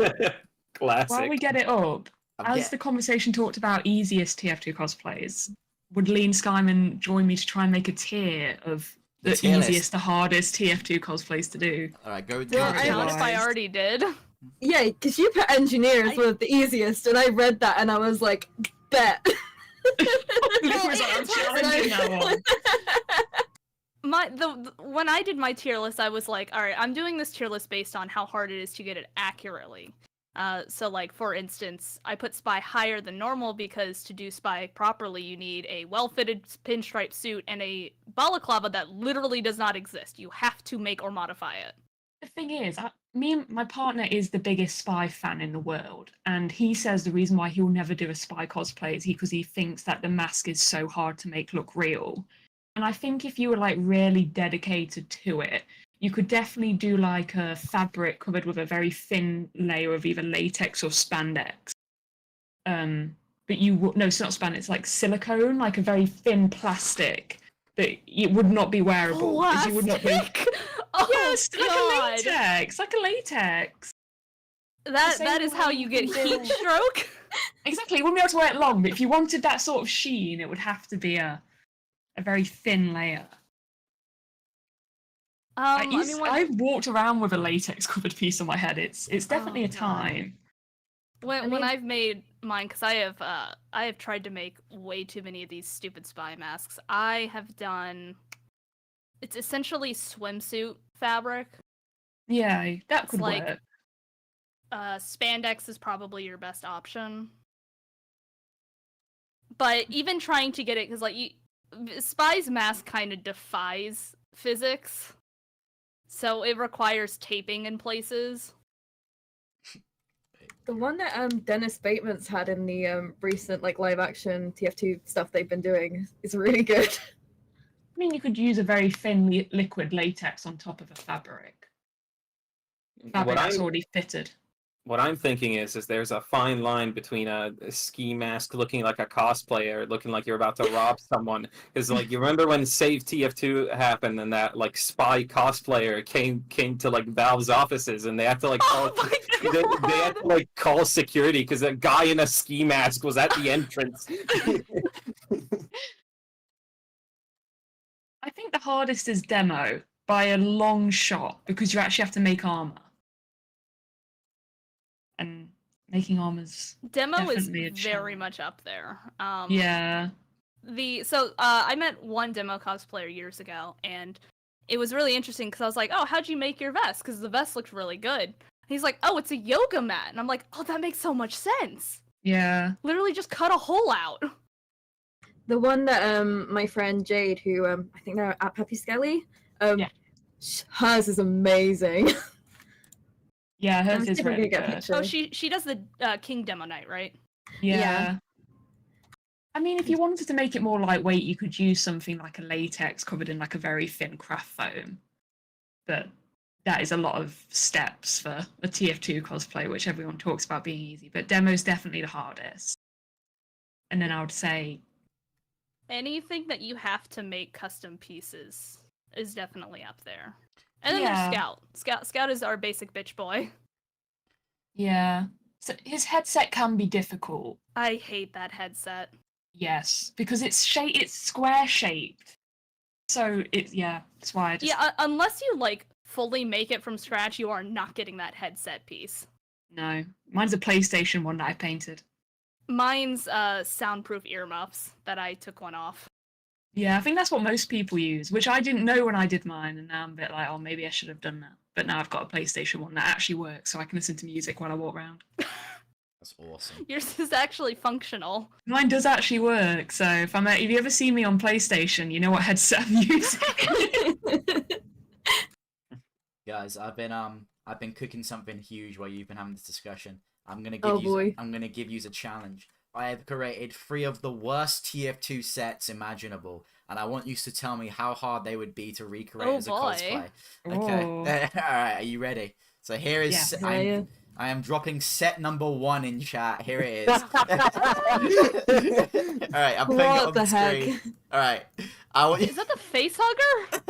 B: Classic.
C: While we get it up,
A: I'm
C: as the conversation talked about easiest TF2 cosplays, would Lean Skyman join me to try and make a tier of
A: The
C: the
A: tier list.
C: easiest to hardest TF2 cosplays to do?
A: Alright, go.
D: Well,
A: go
D: I
A: to
E: What
A: the
E: if
A: list.
E: I already did?
D: Yeah, because you put engineer as one of the easiest, and I read that and I was like, bet.
C: Luke was like, I'm challenging that one.
E: When I did my tier list, I was like, all right, I'm doing this tier list based on how hard it is to get it accurately. So like for instance, I put Spy higher than normal because to do Spy properly, you need a well-fitted pinstripe suit and a balaclava that literally does not exist. You have to make or modify it.
C: The thing is, me and my partner is the biggest Spy fan in the world, and he says the reason why he'll never do a Spy cosplay is because he thinks that the mask is so hard to make look real. And I think if you were like really dedicated to it, you could definitely do like a fabric covered with a very thin layer of either latex or spandex. But no, it's not spandex, it's like silicone, like a very thin plastic that it would not be wearable. 'cause you would not be.
E: Plastic? Oh,
C: Yes,
E: God.
C: like a latex.
E: That
C: same
E: is how
C: way
E: you
C: you
E: get
C: can do-
E: heat stroke.
C: Exactly, you wouldn't be able to wear it long, but if you wanted that sort of sheen, it would have to be a very thin layer. I've walked around with a latex covered piece on my head. It's definitely
E: Oh,
C: a time.
E: When I've made mine, because I have tried to make way too many of these stupid spy masks. I have done. It's essentially swimsuit fabric.
C: Yeah, that
E: It's
C: could
E: like-
C: work.
E: Spandex is probably your best option. But even trying to get it, because like Spy's mask kind of defies physics. So it requires taping in places.
D: The one that Dennis Bateman's had in the recent like live action TF2 stuff they've been doing is really good.
C: I mean, you could use a very thin liquid latex on top of a fabric that's already fitted.
B: What I'm thinking is there's a fine line between a ski mask looking like a cosplayer, looking like you're about to rob someone. Because like you remember when Save TF2 happened and that like spy cosplayer came to like Valve's offices and they had to like call they had to like call security because a guy in a ski mask was at the entrance.
C: I think the hardest is demo by a long shot because you actually have to make armor. And making armor's
E: Demo is
C: definitely a
E: very
C: challenge.
E: much up there.
C: Yeah.
E: I met one demo cosplayer years ago, and it was really interesting because I was like, "Oh, how'd you make your vest?" Because the vest looked really good. He's like, "Oh, it's a yoga mat," and I'm like, "Oh, that makes so much sense."
C: Yeah.
E: Literally, just cut a hole out.
D: The one that my friend Jade, who I think they're at Peppy Skelly,
C: Yeah.
D: hers is amazing.
C: Yeah,
D: Let
C: hers
D: me
C: is
D: see if I can
C: really
D: get a
C: good.
D: picture.
E: Oh, she does the King demo night, right?
C: Yeah. I mean, if you wanted to make it more lightweight, you could use something like a latex covered in like a very thin craft foam. But that is a lot of steps for a TF2 cosplay, which everyone talks about being easy. But demo's definitely the hardest. And then I would say
E: Anything that you have to make custom pieces is definitely up there. And then
C: Yeah.
E: there's Scout is our basic bitch boy.
C: yeah. So his headset can be difficult.
E: I hate that headset.
C: Yes, because it's square shaped. So that's why I just
E: Unless you like fully make it from scratch, you are not getting that headset piece.
C: no. Mine's a PlayStation one that I painted.
E: Mine's soundproof earmuffs that I took one off.
C: Yeah, I think that's what most people use, which I didn't know when I did mine, and now I'm a bit like, oh, maybe I should have done that. But now I've got a PlayStation one that actually works, so I can listen to music while I walk around.
A: That's awesome.
E: Yours is actually functional.
C: Mine does actually work, so if you ever see me on PlayStation, you know what headset I'm using.
A: Guys, I've been cooking something huge while you've been having this discussion. I'm gonna give you a challenge. I have created 3 of the worst TF2 sets imaginable, and I want you to tell me how hard they would be to recreate as a cosplay. Okay.
C: Oh.
A: Alright, are you ready? So here is
C: Yeah.
A: I am dropping set number 1 in chat. Here it is. Alright, I'm putting it on the screen. Alright.
E: Is that the face hugger?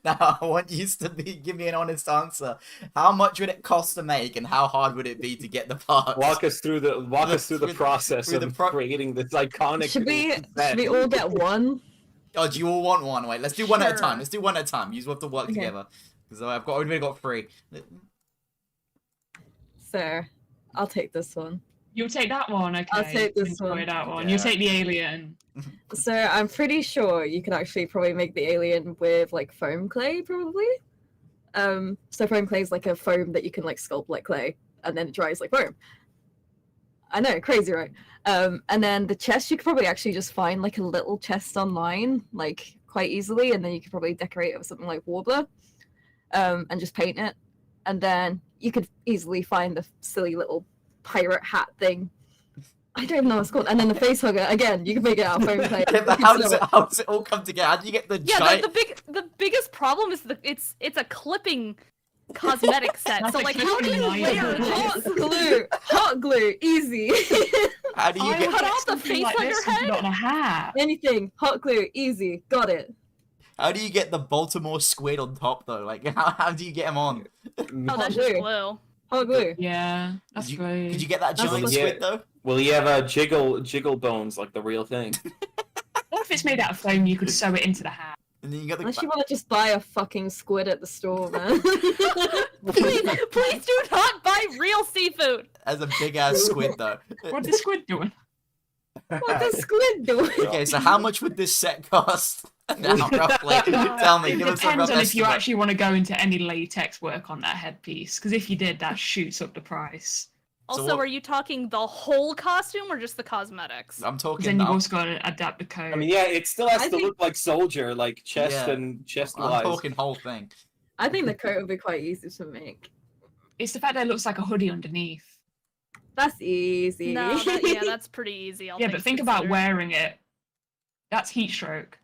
A: Now I want you to give me an honest answer. How much would it cost to make, and how hard would it be to get the parts?
B: Walk us through the process of creating this iconic.
D: Should we all get one?
A: Oh, do you all want one? Wait, let's do one at a
E: Sure.
A: time. Let's do one at a time. You have to work
D: Okay.
A: together. Because I've only got 3.
D: So, I'll take this one.
C: You'll take that one, okay?
D: I'll take this
C: Enjoy
D: one.
C: that one.
A: Yeah.
C: You'll take the alien.
D: So I'm pretty sure you can actually probably make the alien with like foam clay, probably. So foam clay is like a foam that you can like sculpt like clay, and then it dries like foam. I know, crazy, right? And then the chest, you could probably actually just find like a little chest online, like quite easily, and then you could probably decorate it with something like Warbler, and just paint it. And then you could easily find the silly little pirate hat thing. I don't even know what it's called. And then the face hugger, again, you can make it out of foam clay.
A: Yeah, but how does it all come together? How do you get the
E: Yeah,
A: giant...
E: the biggest problem is it's a clipping cosmetic set.
C: That's
E: So
C: like
E: like how do you
C: clipping
E: layer
C: knife.
D: Hot glue, easy.
A: How do you
C: I
A: get...
C: would
E: cut off the
C: something
E: face
C: like
E: on
C: this
E: your
C: and put
E: head?
C: it on a hat.
D: Anything, hot glue, easy, got it.
A: How do you get the Baltimore squid on top though? Like how do you get him on?
E: Oh, that's just glue.
D: Hot glue.
C: Yeah, that's right.
A: Could you get that
D: That's
A: giant
D: what-
A: squid though?
B: Will you have jiggle bones like the real thing?
C: Or if it's made out of foam, you could sew it into the hat.
A: And then you got
D: Unless you
A: the...
D: want to just buy a fucking squid at the store, man.
E: Please do not buy real seafood.
A: as a big ass squid though.
C: What's the squid doing?
D: What the squid doing?
A: Okay, so how much would this set cost? Now, roughly. Tell me,
C: It
A: give us a rough
C: depends on if you
A: estimate.
C: actually want to go into any latex work on that headpiece, because if you did, that shoots up the price.
A: So
E: Also,
A: what-
E: are you talking the whole costume or just the cosmetics?
A: I'm
C: 'Cause
A: talking
C: then you've
A: now.
C: also got to adapt the code.
B: I mean, yeah, it still has
D: I
B: to
D: think-
B: look like soldier, like chest
A: Yeah.
B: and chest
A: I'm
B: wise.
A: talking whole thing.
D: I think the coat would be quite easy to make.
C: It's the fact that it looks like a hoodie underneath.
D: That's easy.
E: No, yeah, that's pretty easy. All
C: Yeah, but
E: things
C: think about
E: considered.
C: wearing it. That's heat stroke.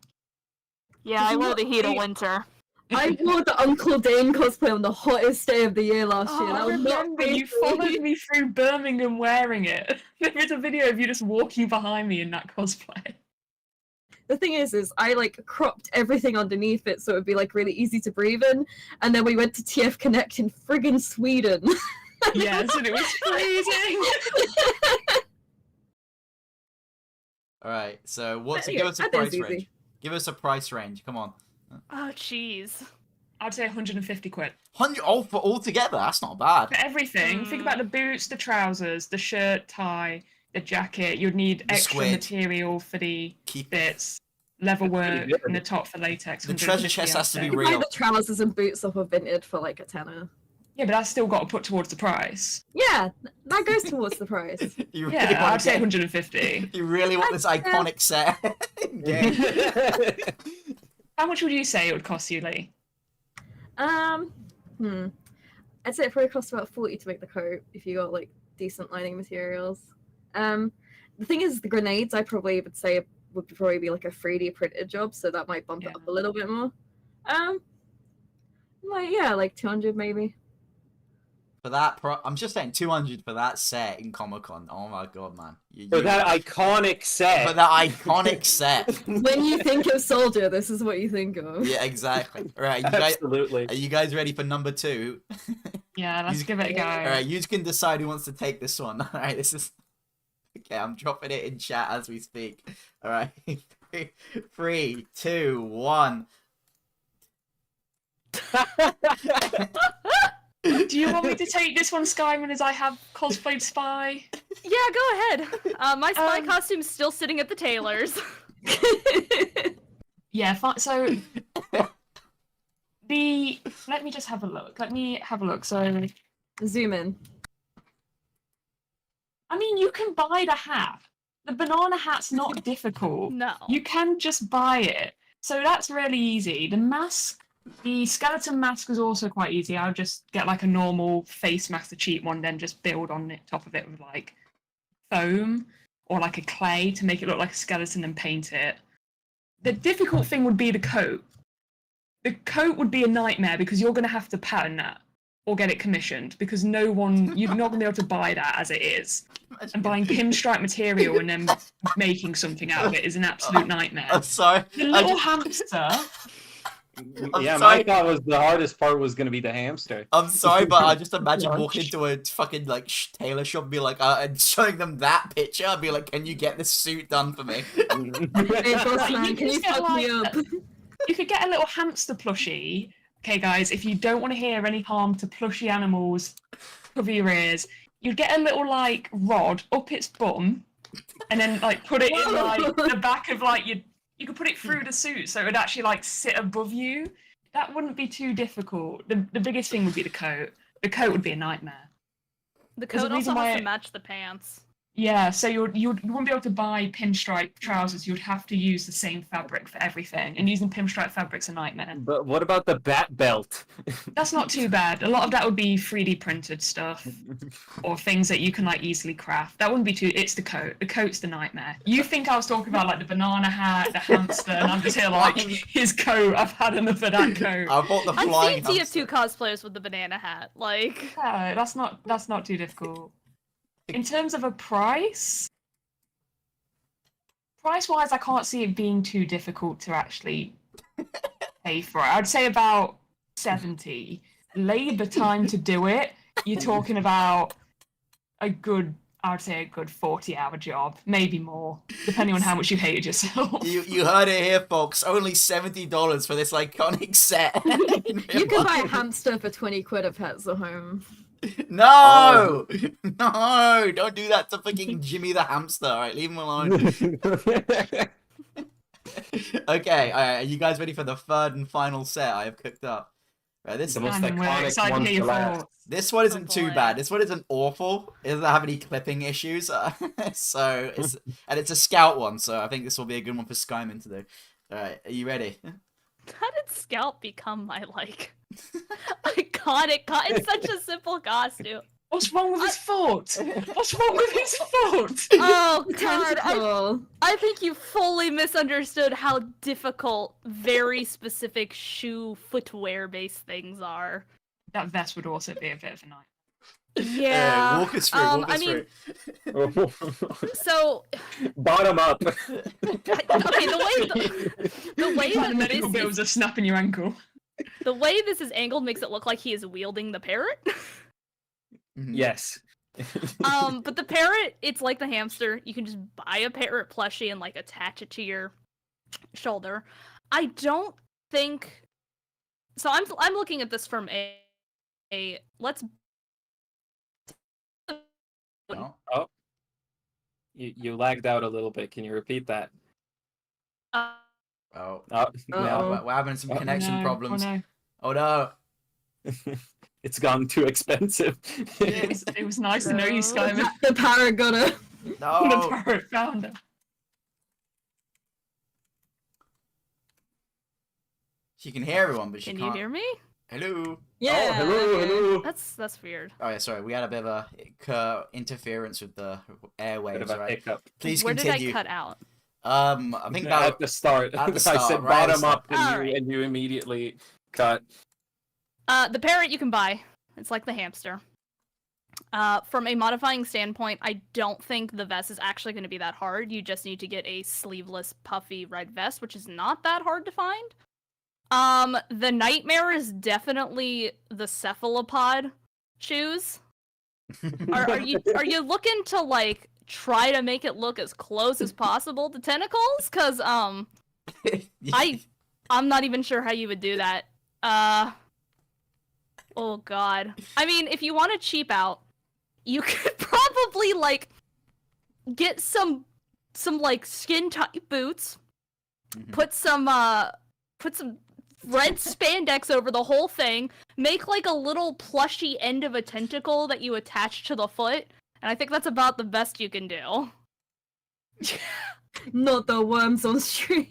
E: Yeah, I wear the heat of winter.
D: I wore the Uncle Dane cosplay on the hottest day of the year last year.
C: I
D: That was not
C: remember you
D: crazy.
C: followed me through Birmingham wearing it. There is a video of you just walking behind me in that cosplay.
D: The thing is I like cropped everything underneath it so it would be like really easy to breathe in. And then we went to TF Connect in friggin' Sweden.
C: Yes, and it was freezing.
A: All right. So what's
D: Yeah,
A: give us a
D: I think it's
A: price range?
D: easy.
A: Give us a price range. Come on.
E: Oh, jeez.
C: I'd say 150 quid.
A: 100 for all together. That's not bad.
C: For everything, think about the boots, the trousers, the shirt, tie, the jacket. You'd need
A: The
C: extra
A: squid.
C: material for the
A: Keep
C: bits, leather work,
B: good.
C: and the top for latex.
A: The treasure
C: 150,
A: chest
C: I'd
A: has to be
C: say.
D: You buy
A: real.
D: the trousers and boots off of Vinted for like a tenner.
C: Yeah, but that's still got to put towards the price.
D: Yeah, that goes towards the price.
A: You really
C: Yeah,
A: want
C: I'd
A: to
C: say
A: get,
C: 150.
A: You really want this iconic set. Game.
C: How much would you say it would cost you, Lee?
D: I'd say it probably costs about 40 to make the coat if you got like decent lining materials. The thing is, the grenades I probably would say would probably be like a 3D printed job, so that might bump it
C: Yeah.
D: up a little bit more. Like 200 maybe.
A: For that, I'm just saying 200 for that set in Comic Con. Oh my god, man!
B: For that iconic set.
A: for that iconic set.
D: When you think of Soldier, this is what you think of.
A: Yeah, exactly. All right, you guys,
B: Absolutely.
A: are you guys ready for number 2?
C: Yeah, let's give it a go.
A: All right, you can decide who wants to take this one. All right, this is okay. I'm dropping it in chat as we speak. All right, 3, 2, 1.
C: Do you want me to take this one, Skyman, as I have cosplayed Spy?
E: Yeah, go ahead. My spy
C: Um,
E: costume's still sitting at the tailor's.
C: Yeah, so let me just have a look. So
D: Zoom in.
C: I mean, you can buy the hat. The banana hat's not difficult.
E: No.
C: You can just buy it. So that's really easy. The skeleton mask is also quite easy. I'll just get like a normal face mask, the cheap one, then just build on the top of it with like foam or like a clay to make it look like a skeleton and paint it. The difficult thing would be the coat. The coat would be a nightmare because you're going to have to pattern that or get it commissioned because you're not going to be able to buy that as it is. And buying pinstripe material and then making something out of it is an absolute nightmare.
A: I'm sorry.
C: The little hamster.
B: Yeah,
A: sorry.
B: my thought was the hardest part was going to be the hamster.
A: I'm sorry, but I just imagine walking into a fucking like tailor shop and be like, and showing them that picture. I'd be like, "Can you get this suit done for me?"
D: Hey, boss man,
C: You
D: can you
C: just get,
D: fuck me
C: like,
D: up?
C: You could get a little hamster plushie. Okay, guys, if you don't want to hear any harm to plushy animals, cover your ears. You'd get a little like rod up its bum, and then like put it in like the back of like your. You could put it through the suit so it would actually like sit above you. That wouldn't be too difficult. The biggest thing would be the coat. The coat would be a nightmare.
E: The
C: There's a
E: coat also
C: reason
E: has
C: why
E: to match the pants.
C: Yeah, so you wouldn't be able to buy pinstripe trousers. You'd have to use the same fabric for everything, and using pinstripe fabric's a nightmare.
B: But what about the bat belt?
C: That's not too bad. A lot of that would be 3D printed stuff, or things that you can like easily craft. That wouldn't be too. It's the coat. The coat's the nightmare. You think I was talking about like the banana hat, the hamster, and I'm just here like his coat. I've had enough of that coat.
A: I bought the
E: I've
A: flying
E: seen
A: hamster.
E: TF2 cosplayers with the banana hat. Like,
C: Yeah, that's not too difficult. In terms of a price-wise, I can't see it being too difficult to actually pay for it. I'd say about 70. Labour time to do it, you're talking about I would say a good 40-hour job, maybe more, depending on how much you hated yourself.
A: You heard it here, folks. Only $70 for this iconic set.
D: You can buy a hamster for 20 quid at Pets at Home.
A: No! No! Don't do that to fucking Jimmy the hamster, alright? Leave him alone. Okay, alright, are you guys ready for the third and final set I have cooked up? Right, this
B: The most
C: And we're
B: iconic
C: excited to
B: one
C: hear
B: to
C: your
B: last.
C: thoughts.
A: This one isn't too
E: boy.
A: bad. This one isn't awful. It doesn't have any clipping issues. So it's a scout one, so I think this will be a good one for Skyman to do. Alright, are you ready?
E: How did Scout become my iconic? It's such a simple costume.
C: What's wrong with his foot? What's wrong with his foot?
E: Oh god,
D: Tentacle.
E: I think you fully misunderstood how difficult very specific footwear based things are.
C: That vest would also be a bit of a night.
E: Yeah.
A: Walk us through. Walk us
E: I
A: through.
E: mean, so
B: Bottom up.
E: okay, the way
C: The
E: that
C: medical
E: this
C: bills are snapping your ankle.
E: the way this is angled makes it look like he is wielding the parrot.
B: Yes.
E: But the parrot, it's like the hamster. You can just buy a parrot plushie and like attach it to your shoulder. I don't think so. I'm looking at this from a let's.
A: No.
B: Oh. You lagged out a little bit. Can you repeat that?
A: Oh.
B: Oh,
D: Uh-oh.
B: no.
A: We're having some connection
C: Oh, no.
A: problems.
C: Oh, no.
A: Oh no.
B: It's gone too expensive.
C: It was nice to know you, Skyman.
D: The Paragonner.
A: No.
C: The parrot found him.
A: She can hear everyone, but she
E: Can
A: can't.
E: you hear me?
A: Hello.
D: Yeah.
B: Oh, hello.
E: That's weird.
A: Oh yeah, sorry. We had a bit of a interference with the
B: Bit
A: airwaves,
B: of a
A: right?
B: hiccup.
A: Please
E: Where
A: continue.
E: did I cut out?
A: I think that
B: At the start.
A: at the
B: I
A: start,
B: said
A: right at the
B: bottom up,
E: start.
B: and you immediately cut.
E: The parrot you can buy. It's like the hamster. From a modifying standpoint, I don't think the vest is actually going to be that hard. You just need to get a sleeveless, puffy red vest, which is not that hard to find. The nightmare is definitely the cephalopod shoes. Are you looking to like try to make it look as close as possible to tentacles? Cause I'm not even sure how you would do that. Oh god. I mean, if you want to cheap out, you could probably like get some like skin tight boots, put some red spandex over the whole thing, make like a little plushy end of a tentacle that you attach to the foot, and I think that's about the best you can do.
D: Not the worms on strings.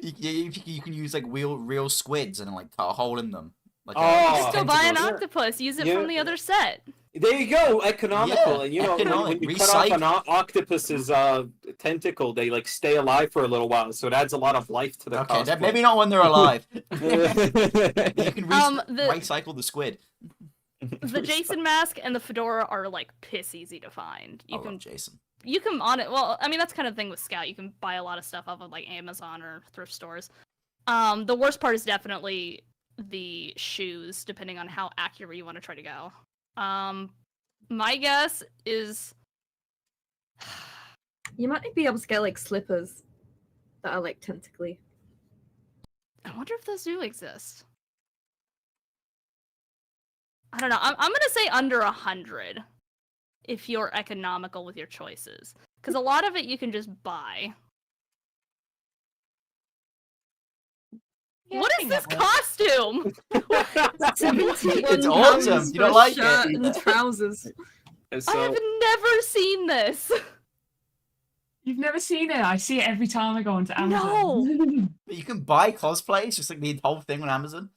A: you can use like real squids and like cut a hole in them. Like
B: Oh,
E: Just go buy an
B: tentacles.
E: octopus, use it
B: Yeah.
E: from the other set.
B: There you go, economical.
A: Yeah,
B: And you know,
A: economic,
B: when you cut off an
A: recycle.
B: octopus's tentacle, they like stay alive for a little while, so it adds a lot of life to the
A: Okay,
B: cosplay.
A: maybe not when they're alive. You
B: maybe.
A: can
E: The-
A: recycle the squid.
E: The Jason mask and the fedora are like piss easy to find.
A: I love Jason.
E: You can on it. Well, I mean that's kind of the thing with Scout. You can buy a lot of stuff off of like Amazon or thrift stores. The worst part is definitely the shoes, depending on how accurate you want to try to go. My guess is
D: You might be able to get like slippers that are like tentacly.
E: I wonder if those do exist. I don't know. I'm gonna say under 100 if you're economical with your choices, because a lot of it you can just buy.
C: Yeah,
E: What
C: I
E: is
C: think
E: this
C: that works.
E: costume?
D: 71
A: It's awesome.
D: pounds
A: You don't
D: for a
A: like
D: shirt
A: it?
D: and trousers.
E: I
B: So,
E: have never seen this.
C: You've never seen it? I see it every time I go onto Amazon.
A: But you can buy cosplays, just like the whole thing on Amazon.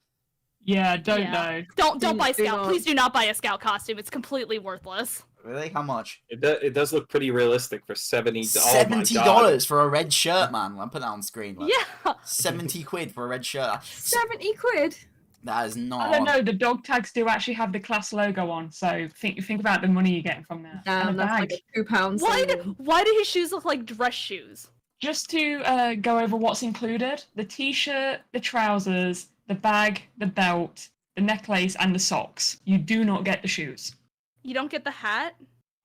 C: Yeah, don't
E: Yeah.
C: know.
E: Don't buy
D: Do
E: Scout.
D: not.
E: Please do not buy a Scout costume. It's completely worthless.
A: Really? How much?
B: it does look pretty realistic for $70.
A: $70 for a red shirt, man. I'll put that on screen. Like,
E: Yeah.
A: 70 quid for a red shirt.
D: 70 quid.
A: That is not.
C: I don't know. The dog tags do actually have the class logo on, so think about the money you're getting from that.
D: Damn,
C: And a
D: that's
C: bag.
D: like a £2
E: Why
D: saving.
E: do his shoes look like dress shoes?
C: Just to go over what's included: the t-shirt, the trousers, the bag, the belt, the necklace, and the socks. You do not get the shoes.
E: You don't get the hat,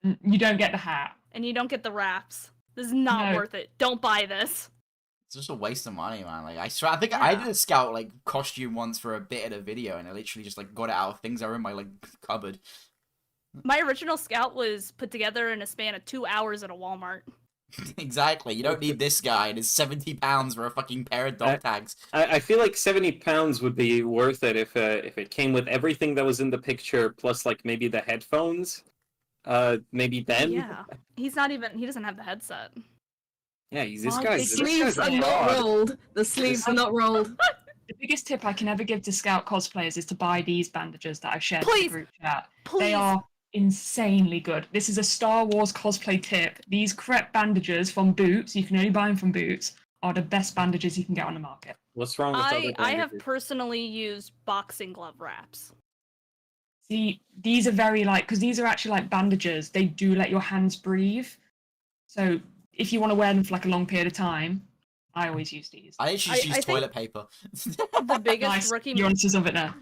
C: You don't get the hat.
E: and you don't get the wraps. This is not
C: No.
E: worth it. Don't buy this.
A: It's just a waste of money, man. Like I swear, I think I
E: Yeah.
A: did a Scout like costume once for a bit of a video, and I literally just like got it out of things that were in my like cupboard.
E: My original Scout was put together in a span of 2 hours at a Walmart.
A: Exactly. You don't need this guy, and it's £70 for a fucking pair of dog tags.
B: I feel like £70 would be worth it if it came with everything that was in the picture, plus like maybe the headphones. Maybe then.
E: Yeah. He doesn't have the headset.
B: Yeah, this
C: My
B: guy's
C: The
D: The sleeves are not rolled. The sleeves are not rolled.
C: The biggest tip I can ever give to Scout cosplayers is to buy these bandages that I've shared in
E: Please.
C: the group chat.
E: Please.
C: They are insanely good. This is a Star Wars cosplay tip. These crepe bandages from Boots, you can only buy them from Boots, are the best bandages you can get on the market.
B: What's wrong with other
E: I have
B: bandages?
E: personally used boxing glove wraps.
C: See, these are very because these are actually like bandages. They do let your hands breathe. So if you want to wear them for like a long period of time, I always use these.
A: I actually just
E: I
A: use
E: think-
A: toilet paper.
E: The biggest
C: Nice.
E: rookie
C: You're onto something there.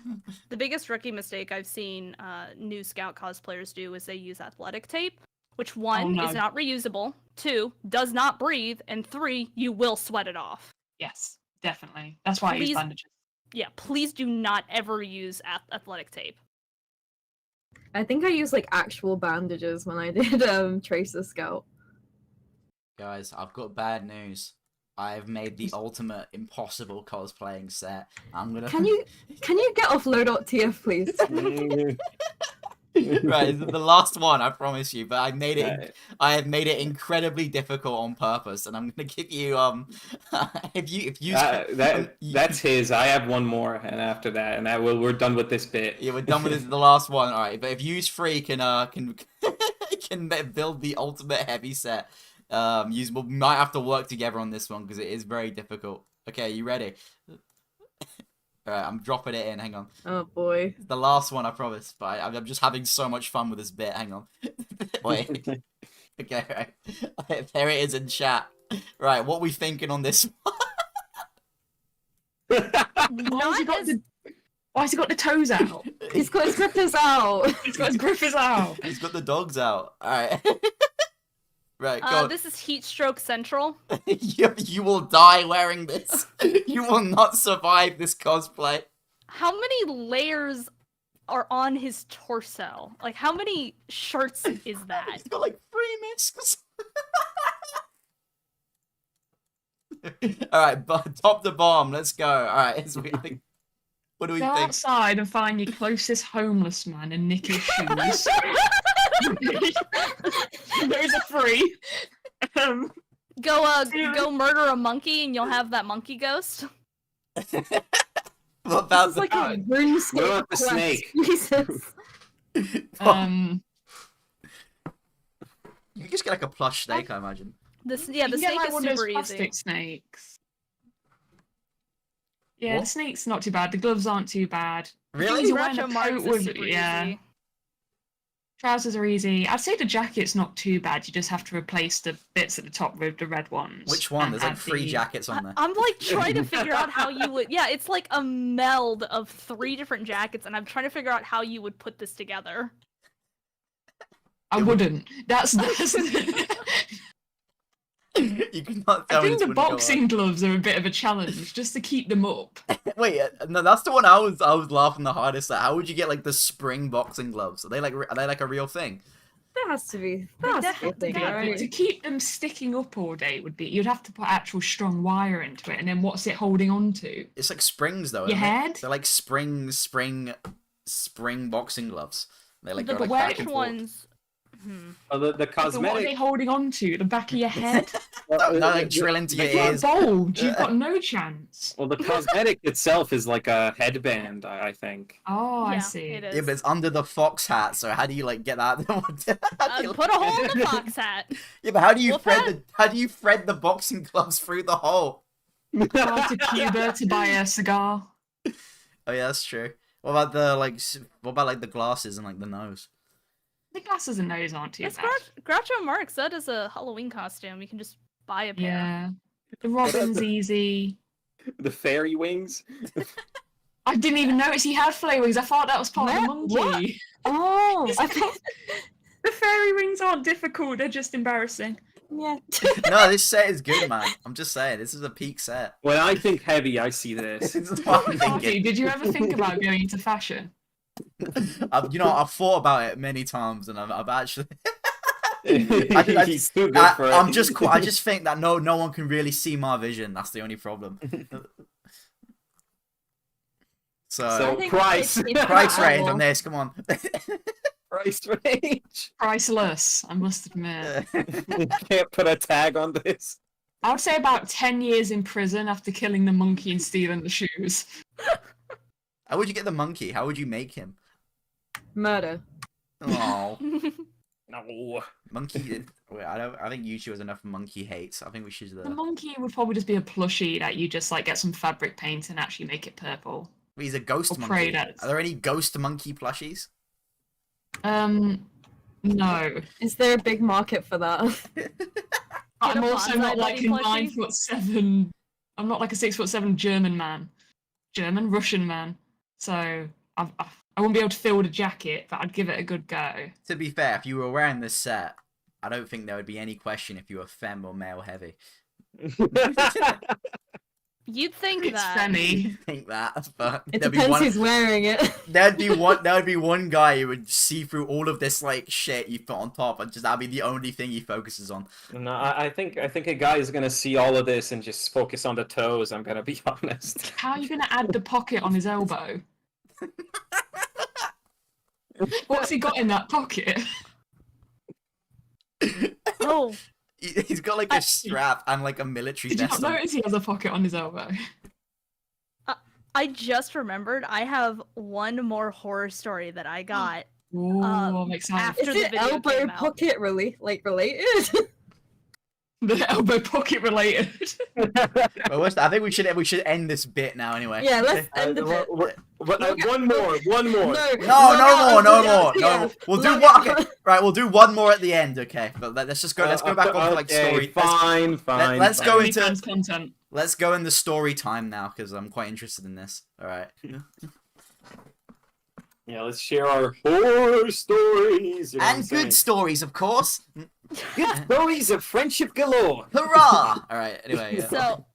E: The biggest rookie mistake I've seen new Scout cosplayers do is they use athletic tape, which one
C: no.
E: is not reusable, 2 does not breathe, and 3 you will sweat it off.
C: Yes, definitely. That's why I use
E: Please-
C: bandages.
E: Yeah, please do not ever use athletic tape.
D: I think I used like actual bandages when I did Tracer Scout.
A: Guys, I've got bad news. I've made the ultimate impossible cosplaying set. I'm gonna.
D: Can you get off low.tf, please?
A: Right, this is the last one, I promise you. But I made it.
B: Right.
A: I have made it incredibly difficult on purpose, and I'm gonna give you if you
B: That's his. I have one more, and after that, and we're done with this bit.
A: Yeah, we're done with this. The last one. All right, but if you free can can build the ultimate heavy set, we might have to work together on this one because it is very difficult. Okay, you ready? All right, I'm dropping it in. Hang on.
D: Oh boy.
A: It's the last one, I promise. But I'm just having so much fun with this bit. Hang on. Wait. Okay, right. There it is in chat. Right, what we thinking on this one?
C: Why has he got the toes out?
D: He's got his grippers out.
C: He's got his grippers out.
A: He's got the dogs out. All right. Right, go on.
E: This is Heat Stroke Central.
A: You will die wearing this. You will not survive this cosplay.
E: How many layers are on his torso? Like, how many shirts is that?
A: He's got like 3 masks. All right, top to bottom. Let's go. All right, what do we
C: Go
A: think?
C: outside and find your closest homeless man and nick his shoes. Those are free.
E: Go murder a monkey and you'll have that monkey ghost.
A: What about
D: It's like a RuneScape
B: What about the
D: quest.
B: snake?
D: Jesus.
A: You can just get like a plush snake, I imagine.
E: The
C: you can get,
E: snake
C: like,
E: is
C: one of those
E: super
C: plastic
E: easy.
C: snakes. Yeah,
A: What?
C: the snake's not too bad. The gloves aren't too bad.
A: Really?
C: You're wearing
E: Groucho
C: a
E: Marx
C: coat
E: is
C: with-
E: super
C: yeah.
E: easy.
C: Trousers are easy. I'd say the jacket's not too bad. You just have to replace the bits at the top with the red ones.
A: Which one?
C: and
A: There's like
C: add
A: 3
C: the-
A: jackets on there.
E: I'm like trying to figure out how you would. Yeah, it's like a meld of 3 different jackets, and I'm trying to figure out how you would put this together.
C: I wouldn't. That's
A: You cannot
C: I
A: tell me
C: think
A: this
C: the
A: wouldn't go
C: boxing gloves are a bit of a challenge just to keep them up.
A: on. Wait, no, that's the one I was laughing the hardest at. How would you get like the spring boxing gloves? Are they like a real thing?
D: There has to be. There has to be a thing,
C: Yeah, but
D: right?
C: to keep them sticking up all day would be you'd have to put actual strong wire into it, and then what's it holding on to?
A: It's like springs though.
C: Your
A: isn't it?
C: head?
A: They're like spring boxing gloves. They like go
E: The
A: like
C: where-
A: back
E: which
A: and forth.
E: ones?
B: Oh, the
C: But what are they
B: cosmetic.
C: holding on to? The back of your head?
A: No, like drill into your
C: You've got a
A: ears.
C: bulge. You've got no chance.
B: Well, the cosmetic itself is like a headband, I think.
C: Oh, I
E: Yeah,
C: see.
E: it is.
A: Yeah, but it's under the fox hat. So how do you like get that? How do you,
E: Put a hole in the fox hat.
A: yeah, but how do you
E: Wolf
A: thread the boxing gloves through the hole?
C: Go to Cuba to buy a cigar.
A: Oh yeah, that's true. What about the glasses and like the nose?
C: The glasses and nose aren't too
E: It's
C: bad.
E: Groucho Marx. That is a Halloween costume. You can just buy a pair.
C: Yeah. The robin's easy.
B: The fairy wings.
C: I didn't even notice he had flare wings. I thought that was part of the
D: What?
C: monkey.
D: Oh, I think.
C: The fairy wings aren't difficult. They're just embarrassing.
D: Yeah.
A: No, this set is good, man. I'm just saying, this is a peak set.
B: When I think heavy, I see this.
A: This is what I'm
C: Coffee,
A: thinking.
C: did you ever think about going into fashion?
A: I've thought about it many times, and I've actually. I
B: He's too good for it.
A: I just think that no one can really see my vision. That's the only problem.
B: So
A: So
D: think
B: price.
D: it's-
A: price range on this. Come on.
B: Price range.
C: Priceless, I must admit.
B: Can't put a tag on this.
C: I would say about 10 years in prison after killing the monkey and stealing the shoes.
A: How would you get the monkey? How would you make him?
D: Murder.
A: Oh,
B: No.
A: monkey. Wait, I think Yuchi was enough monkey hates. I think we should.
C: The monkey would probably just be a plushie that you just like get some fabric paint and actually make it purple.
A: He's a ghost
C: Or
A: monkey.
C: Predators.
A: Are there any ghost monkey plushies?
C: No.
D: Is there a big market for that?
C: I'm
E: a
C: also
E: bonsai
C: not like a
E: buddy plushie?
C: 9'7". I'm not like a 6'7" German man. Russian man. So I wouldn't be able to field a jacket, but I'd give it a good go.
A: To be fair, if you were wearing this set, I don't think there would be any question if you were femme or male heavy.
E: You'd think
C: It's
E: that.
C: Femi.
A: Think that, but
D: It
A: there'd be
D: depends
A: one.
D: who's wearing it.
A: There'd be one guy who would see through all of this like shit you put on top, and just that'd be the only thing he focuses on.
B: No, I think a guy is gonna see all of this and just focus on the toes. I'm gonna be honest.
C: How are you going to add the pocket on his elbow? What's he got in that pocket?
E: Oh,
A: He's got like a strap and like a military
C: Did you not
A: vest on.
C: notice he has a pocket on his elbow?
E: I just remembered I have one more horror story that I got.
C: Ooh, I'm excited.
E: after
D: Is
E: the
D: it
E: video
D: elbow
E: came out.
D: pocket related?
C: The elbow pocket related.
A: Well, I think we should end this bit now anyway.
D: Yeah, let's end the bit.
B: One more.
A: No. We'll do one. Okay, right, we'll do one more at the end. Okay, but let's just go. Let's go back on to like
B: Okay,
A: story.
B: Fine.
A: let's go into-
C: OnlyFans content.
A: Let's go in the story time now because I'm quite interested in this. All right.
B: Yeah, let's share our horror stories. You know what I'm
A: And
B: saying?
A: good stories, of course.
B: Good stories of friendship galore.
A: Hurrah! All right. Anyway. Yeah.
E: So,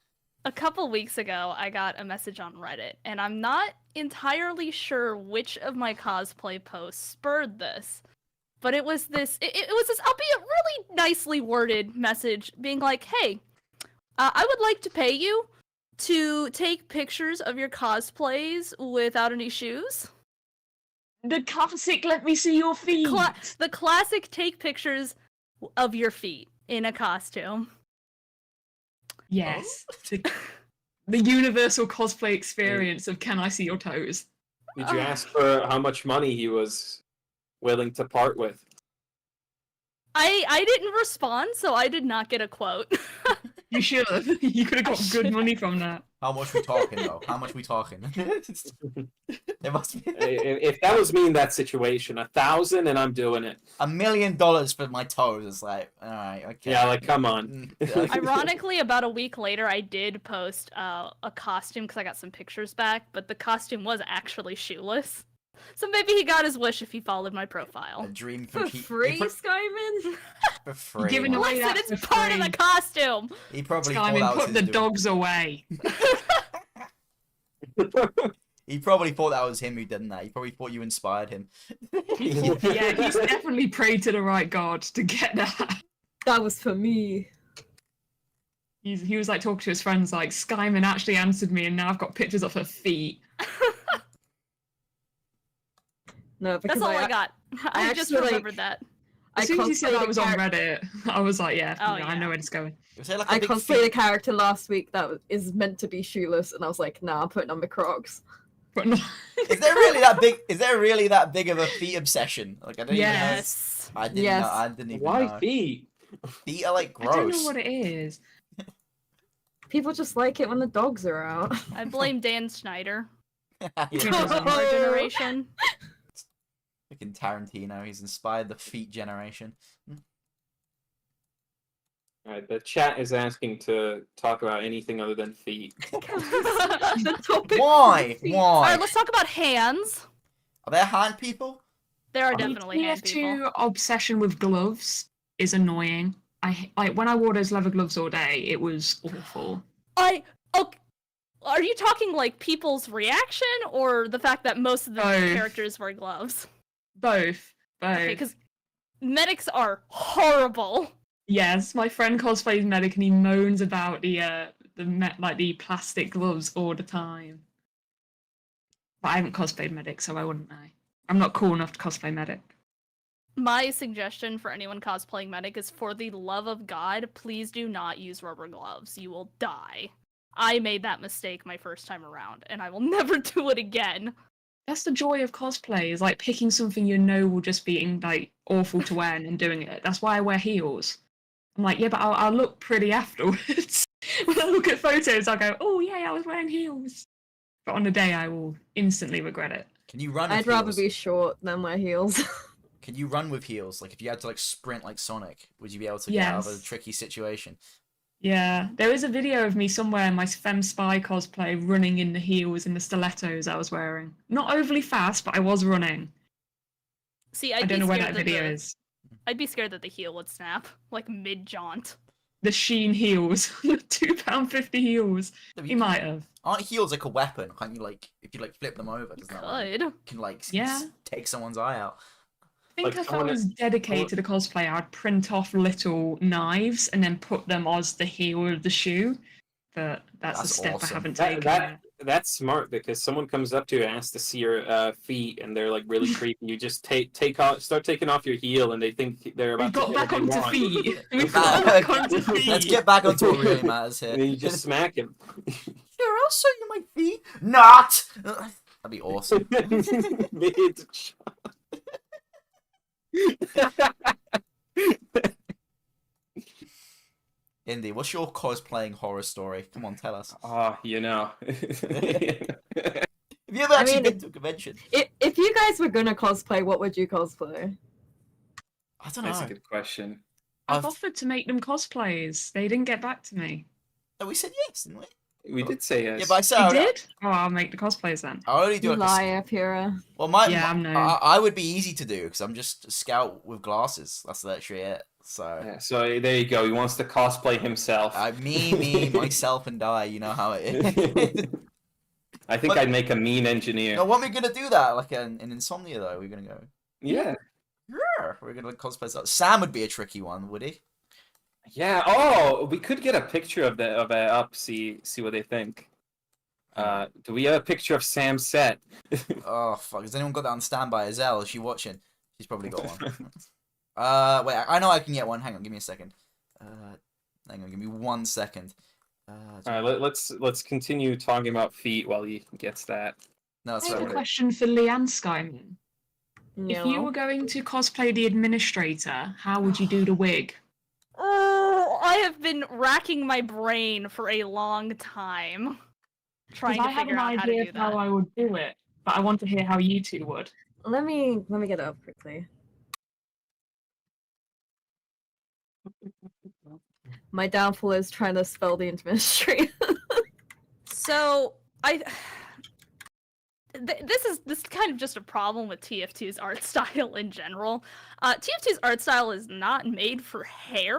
E: a couple weeks ago, I got a message on Reddit, and I'm not entirely sure which of my cosplay posts spurred this, but it was this. It was this, albeit really nicely worded message, being like, "Hey, I would like to pay you to take pictures of your cosplays without any shoes."
C: The classic, let me see your feet.
E: The classic take pictures of your feet in a costume.
C: Yes. The universal cosplay experience of can I see your toes?
B: Did you ask for how much money he was willing to part with?
E: I didn't respond, so I did not get a quote.
C: You should have. You could have got good money from that.
A: How much we talking though? How much we talking? There must be
B: If that was me in that situation, 1,000 and I'm doing it.
A: $1 million for my toes. It's like, all right, okay.
B: Yeah, like come on.
E: Ironically, about a week later, I did post a costume because I got some pictures back, but the costume was actually shoeless. So maybe he got his wish if he followed my
A: A
E: profile.
A: dream
D: For
A: complete-
D: free, Skyman?
A: For free.
C: Giving away
E: Listen,
C: that
E: it's
C: for
E: part of
C: free.
E: the costume.
A: He probably thought
C: Skyman,
A: that was
C: put
A: his
C: the
A: doing.
C: dogs away.
A: He probably thought that was him who did that. He probably thought you inspired him.
C: Yeah, he's definitely prayed to the right god to get that.
D: That was for me.
C: He was like talking to his friends like, Skyman actually answered me and now I've got pictures of her feet.
D: No, because
E: That's all I got. I just
D: actually, like,
E: remembered that.
C: As soon as you said
D: cosplayed
C: I
D: a
C: was on
D: character-
C: Reddit, I was like, yeah,
E: Oh,
C: I
E: yeah.
C: know where it's going.
A: Was there like a
D: I
A: big
D: cosplayed a
A: feet-
D: character last week that is meant to be shoeless, and I was like, nah, I'm putting on my Crocs.
C: But no.
A: Is there really that big? Is there really that big of a feet obsession? Like I don't
E: Yes.
A: even know. I didn't
D: Yes.
A: know. I didn't even
B: Why
A: know.
B: feet?
A: Feet are like
C: I don't know
A: gross.
C: what it is.
D: People just like it when the dogs are out.
E: I blame Dan Schneider.
A: Yeah.
E: He was in our generation.
A: Fucking Tarantino. He's inspired the feet generation.
B: Alright, the chat is asking to talk about anything other than feet.
D: The topic
A: Why?
D: for feet.
E: All
A: Why?
E: right, let's talk about hands.
A: Are there hand people?
E: There are
A: The
E: definitely hand people.
C: TF2 obsession with gloves is annoying. Like when I wore those leather gloves all day, it was awful.
E: Are you talking like people's reaction or the fact that most of the
C: Both.
E: characters wear gloves?
C: Both.
E: Okay,
C: Both.
E: because medics are horrible.
C: Yes, my friend cosplays medic and he moans about the plastic gloves all the time. But I haven't cosplayed medic, so I wouldn't know. I'm not cool enough to cosplay medic.
E: My suggestion for anyone cosplaying medic is, for the love of God, please do not use rubber gloves. You will die. I made that mistake my first time around, and I will never do it again.
C: That's the joy of cosplay, is like picking something you know will just be like awful to wear and then doing it. That's why I wear heels. I'm like, yeah, but I'll look pretty afterwards. When I look at photos, I'll go, oh yeah, I was wearing heels. But on the day, I will instantly regret it.
A: Can you run with
D: I'd rather
A: heels?
D: be short than wear heels.
A: Can you run with heels? Like, if you had to, like, sprint like Sonic, would you be able to get out of a
C: Yes.
A: tricky situation?
C: Yeah, there is a video of me somewhere in my Fem Spy cosplay running in the heels and the stilettos I was wearing. Not overly fast, but I was running.
E: See,
C: I
E: I'd
C: don't
E: be
C: know where
E: scared
C: that
E: that
C: video
E: the
C: is.
E: I'd be scared that the heel would snap, like mid-jaunt.
C: The Sheen heels, £2.50 heels.
A: No,
C: He
A: you
C: might have.
A: Aren't heels like a weapon? Can't you, like, if you, like, flip them over,
E: You
A: doesn't that, like,
E: could.
A: can, like,
C: Yeah.
A: take someone's eye out?
C: I think
B: Like,
C: if
B: I
C: I
B: wanna-
C: was dedicated to the cosplay, I'd print off little knives and then put them as the heel of the shoe. But that's a
A: That's
C: step
A: awesome.
C: I haven't
B: That,
C: taken
B: that
C: yet.
B: that's smart, because someone comes up to you and asks to see your feet, and they're like really creepy. You just start taking off your heel, and they think they're
C: We've
B: about
C: got
B: to
C: back
B: hit what they
C: onto
B: want.
C: feet. We've
A: Back-
C: got back onto feet.
A: Let's get back onto what really matters here.
B: And then you just smack him.
A: Here, I'll show you my feet. Not! That'd be awesome.
B: Mid
A: Indy, what's your cosplaying horror story? Come on, tell us.
B: you know.
A: Have you ever actually
D: mean,
A: been to a convention?
D: If you guys were gonna cosplay, what would you cosplay?
A: I don't
B: That's a
A: know.
B: good question.
C: I've offered to make them cosplays. They didn't get back to me.
A: No, we said yes, didn't we?
B: We did say yes.
A: Yeah, but I said
C: You
A: I,
C: did? Oh, I'll make the cosplays then.
A: I only do
D: You
A: like a,
D: liar, Pyrrha.
A: well, my
C: Yeah, I'm no.
A: I would be easy to do because I'm just a scout with glasses. That's literally it. So
B: Yeah, so there you go. He wants to cosplay himself.
A: me, myself, and I. You know how it is.
B: I think
A: But-
B: I'd make a mean engineer.
A: No, when are we gonna do that? Like in Insomnia, though, we're gonna go.
B: Yeah.
A: Yeah, we're gonna cosplay. Sam would be a tricky one, would he?
B: Yeah. Oh, we could get a picture of it up. See what they think. Do we have a picture of Sam's set?
A: Oh fuck! Has anyone got that on standby? Azelle, is she watching? She's probably got one. Wait, I know I can get one. Hang on, give me a second. Hang on, give me 1 second.
B: All right, let's continue talking about feet while he gets that.
A: No, that's
C: I have a
A: right.
C: question for Leanne Skyman. If you were going to cosplay the administrator, how would you do the wig?
E: Oh, I have been racking my brain for a long time trying to
C: I have
E: figure
C: an
E: out how to
C: idea
E: do
C: of how
E: that.
C: I would do it, but I want to hear how you two would.
D: Let me get it up quickly. My downfall is trying to spell the administrator.
E: So this is kind of just a problem with TF2's art style in general. TF2's art style is not made for hair,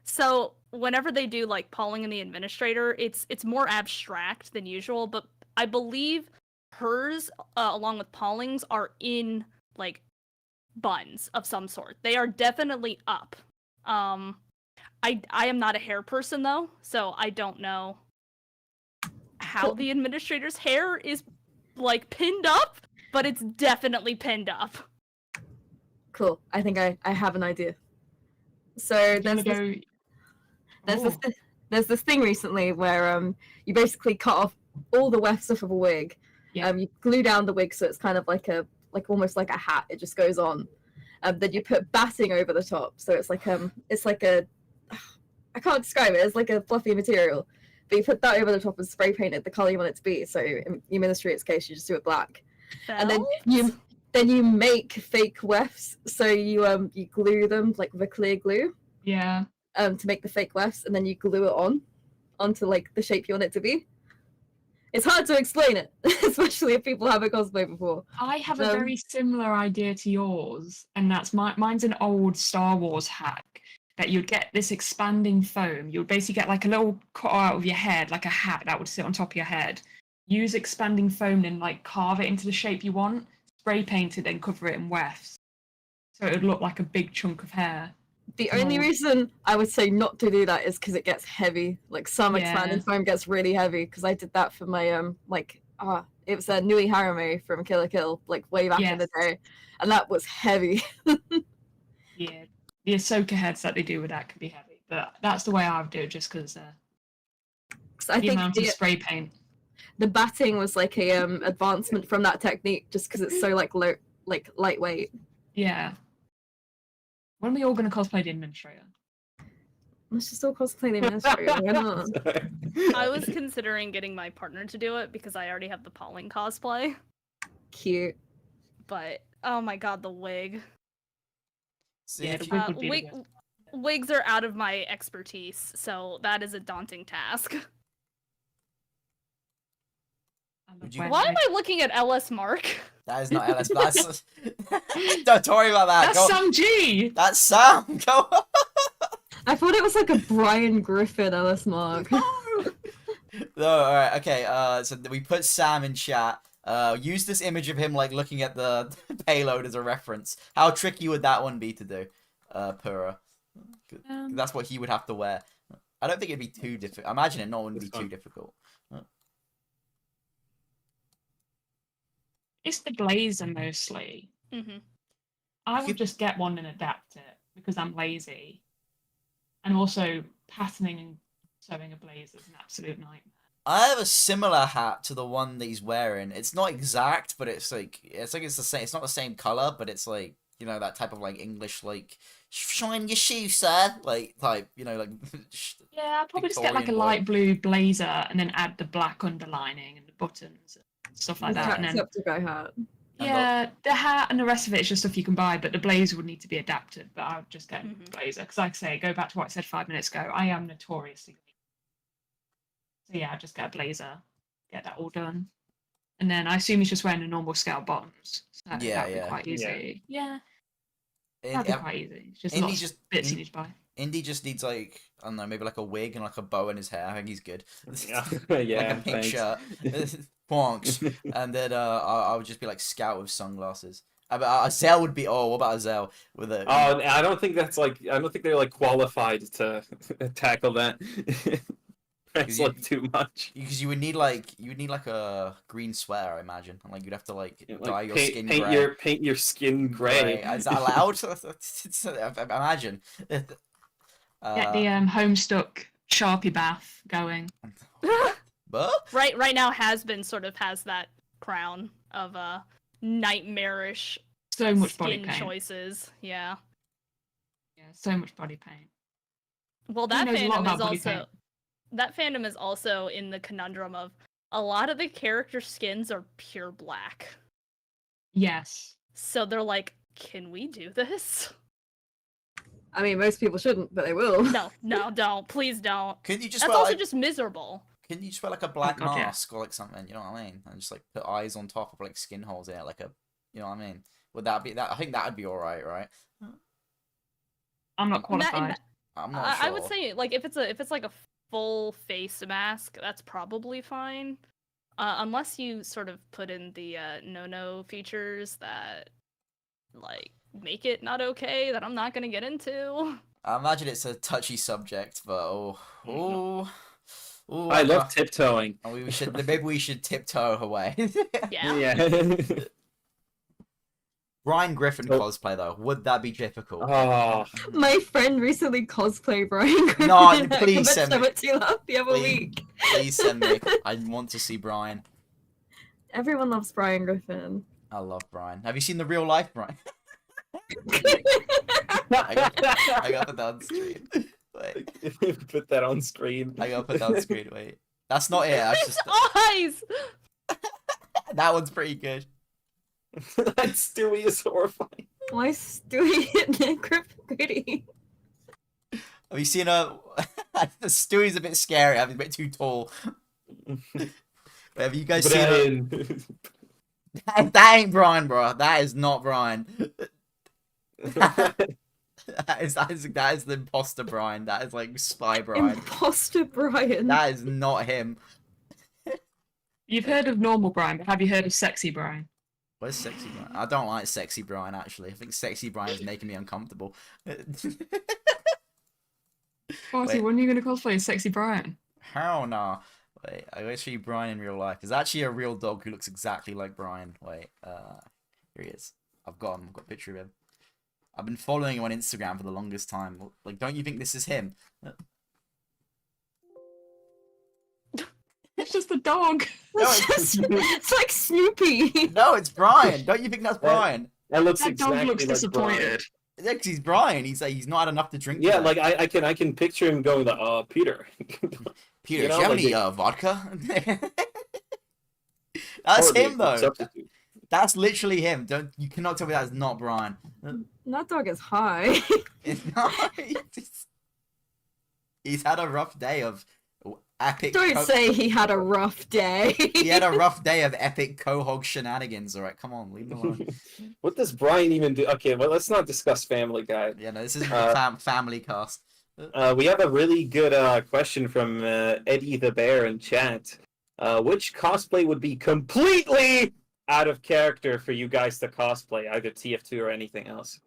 E: so whenever they do like Pauling and the Administrator, it's more abstract than usual. But I believe hers, along with Pauling's, are in like buns of some sort. They are definitely up. I am not a hair person though, so I don't know how the administrator's hair is like pinned up, but it's definitely pinned up.
D: Cool. I think I have an idea. So
C: Do you
D: there's
C: wanna
D: this, there's this thing recently where you basically cut off all the wefts off of a wig.
C: Yeah.
D: You glue down the wig so it's kind of like almost like a hat. It just goes on. Then you put batting over the top, so it's like a I can't describe it. It's like a fluffy material, but you put that over the top and spray paint it the color you want it to be. So in the administrator's case, you just do it black, and then you make fake wefts. So you glue them like with a clear glue
C: Yeah.
D: to make the fake wefts, and then you glue it onto like the shape you want it to be. It's hard to explain it, especially if people haven't cosplayed before.
C: I have a very similar idea to yours, and that's mine's an old Star Wars hack. That you'd get this expanding foam. You'd basically get like a little cut out of your head, like a hat that would sit on top of your head. Use expanding foam and like carve it into the shape you want. Spray paint it, then cover it in wefts. So it would look like a big chunk of hair.
D: The only
C: No.
D: reason I would say not to do that is because it gets heavy. Like some
C: Yeah.
D: expanding foam gets really heavy. Because I did that for my It was Nui Harame from Kill la Kill, like way back in the day, and that was heavy.
C: Yeah, the Ahsoka heads that they do with that can be heavy, but that's the way I would do it, just because
D: I
C: the
D: think
C: amount of spray paint.
D: the batting was like a advancement from that technique, just because it's so like lightweight.
C: Yeah. When are we all going to cosplay the Administrator?
D: Let's just all cosplay the Administrator. Why not?
E: I was considering getting my partner to do it because I already have the Pauling cosplay.
D: Cute.
E: But oh my god, the wig.
A: See,
C: Yeah,
A: if
C: the
A: you-
C: wig would be the best.
E: Wigs are out of my expertise, so that is a daunting task.
C: I love
A: Would you-
C: wearing
E: Why am
C: wigs.
E: I looking at LS Mark?
A: that is not LS. That's don't worry about that.
C: That's
A: Go.
C: Sam G!
A: That's Sam. Go.
D: I thought it was like a Brian Griffin LS Mark.
A: No, alright, okay, so we put Sam in chat. Use this image of him, like, looking at the payload as a reference. How tricky would that one be to do, Pura? That's what he would have to wear. I don't think it'd be too difficult. I imagine it wouldn't be too difficult.
C: It's the blazer mostly.
E: Mm-hmm.
C: I
A: You
C: would just get one and adapt it because I'm lazy. And also, patterning and sewing a blazer is an absolute nightmare.
A: I have a similar hat to the one that he's wearing. It's not exact, but it's like it's the same. It's not the same color, but it's like, you know, that type of like English, like, shine your shoe, sir, like type, you know, like.
C: Yeah, I'd probably just get like a
A: Victorian boy.
C: light blue blazer and then add the black underlining and the buttons and stuff like that. And then,
D: Jacksepticeye hat.
C: yeah, the hat and the rest of it is just stuff you can buy, but the blazer would need to be adapted. But I would just get
E: Mhm.
C: a blazer because, like I say, go back to what I said 5 minutes ago. I am notoriously. So yeah, just get a blazer, get that all done, and then I assume he's just wearing the normal scale bottoms. So
A: Yeah,
C: that'd
A: yeah.
C: be quite easy. Yeah,
A: And,
C: that'd be quite easy. It's just
A: Indy
C: lots
A: just-
C: of bits you
A: in-
C: need to buy.
A: Indy just needs like, I don't know, maybe like a wig and like a bow in his hair. I think he's good.
B: Yeah,
A: Like
B: yeah,
A: a pink
B: thanks.
A: shirt, bonks, and then I would just be like Scout with sunglasses. Zell would be. Oh, what about Zell with a?
B: Oh, I don't think that's like. I don't think they're like qualified to tackle that. That's like too much.
A: Because you would need like a green sweater, I imagine, and like you'd have to like
B: Yeah,
A: dye
B: like,
A: your
B: paint,
A: skin
B: paint
A: gray.
B: paint your skin gray.
A: Is that allowed? Imagine.
C: Get the Homestuck Sharpie bath going.
A: But
E: Right now, Has that crown of nightmarish
C: So much body
E: skin
C: paint.
E: choices. Yeah.
C: Yeah, so much body paint.
E: Well,
C: Who
E: that
C: knows a lot
E: fandom
C: about
E: is
C: body
E: also
C: paint?
E: that fandom is also in the conundrum of a lot of the character skins are pure black.
C: Yes.
E: So they're like, can we do this?
D: I mean, most people shouldn't, but they will.
E: No, don't. Please don't.
A: couldn't you just
E: That's
A: wear
E: also
A: like,
E: just miserable.
A: couldn't you just wear like a black
C: God, yeah.
A: mask or like something? You know what I mean? And just like put eyes on top of like skin holes in it, like a, you know what I mean? Would that be that? I think that'd be all right?
C: I'm not
E: That-
C: qualified.
A: I'm not sure.
E: I would say like if it's like a full face mask, that's probably fine. Unless you sort of put in the no features that like make it not okay, that I'm not gonna get into.
A: I imagine it's a touchy subject, but
B: I love tiptoeing.
A: maybe we should tiptoe away.
E: Yeah.
B: Yeah.
A: Brian Griffin
B: So-
A: cosplay though, would that be difficult?
B: Oh,
D: My friend recently cosplayed Brian Griffin.
A: No,
D: at a
A: please send
D: convention
A: me-
D: I went to last the other
A: Please.
D: week.
A: Please send me. I want to see Brian.
D: Everyone loves Brian Griffin.
A: I love Brian. Have you seen the real life Brian?
B: I
A: I gotta put that on screen. Wait,
B: Put that on screen.
A: I gotta put that on screen. Wait, that's not it. That's just
E: Eyes.
A: that one's pretty good.
B: That Stewie is horrifying.
D: Why Stewie and Gritty?
A: Have you seen a? Stewie's a bit scary. I'm a bit too tall. Have you guys seen a...
B: Brian.
A: That ain't Brian, bro. That is not Brian. That is the imposter Brian. That is like spy Brian.
D: Imposter Brian.
A: That is not him.
C: You've heard of normal Brian, but have you heard of sexy Brian?
A: Where's sexy Brian? I don't like sexy Brian actually. I think sexy Brian is making me uncomfortable.
C: Party,
A: Wait.
C: when are you going to cosplay as sexy Brian?
A: Hell no. Wait, I'm gonna show you Brian in real life. There's actually a real dog who looks exactly like Brian. Wait, here he is. I've got him. I've got a picture of him. I've been following him on Instagram for the longest time. Like, don't you think this is him?
C: It's just a dog.
A: No,
D: It's like Snoopy.
A: No, it's Brian. Don't you think that's Brian?
B: That looks
C: That
B: exactly
C: dog looks
B: like
C: disappointed.
A: Yeah, 'cause he's Brian. He's not had enough to drink.
B: Brian. Yeah,
A: today.
B: like I can picture him going to Peter.
A: Peter,
B: you know,
A: do you have
B: like
A: any vodka? That's
B: Hardly a
A: him
B: good
A: though.
B: substitute.
A: That's literally him. You cannot tell me that is not Brian.
D: That dog is high.
A: It's not. He's had a rough day of epic.
D: Don't say he had a rough day.
A: He had a rough day of epic Quahog shenanigans. All right, come on, leave him alone.
B: What does Brian even do? Okay, well, let's not discuss Family Guy.
A: Yeah, no, this isn't a family cast.
B: We have a really good question from Eddie the Bear in chat. Which cosplay would be completely out of character for you guys to cosplay, either TF2 or anything else?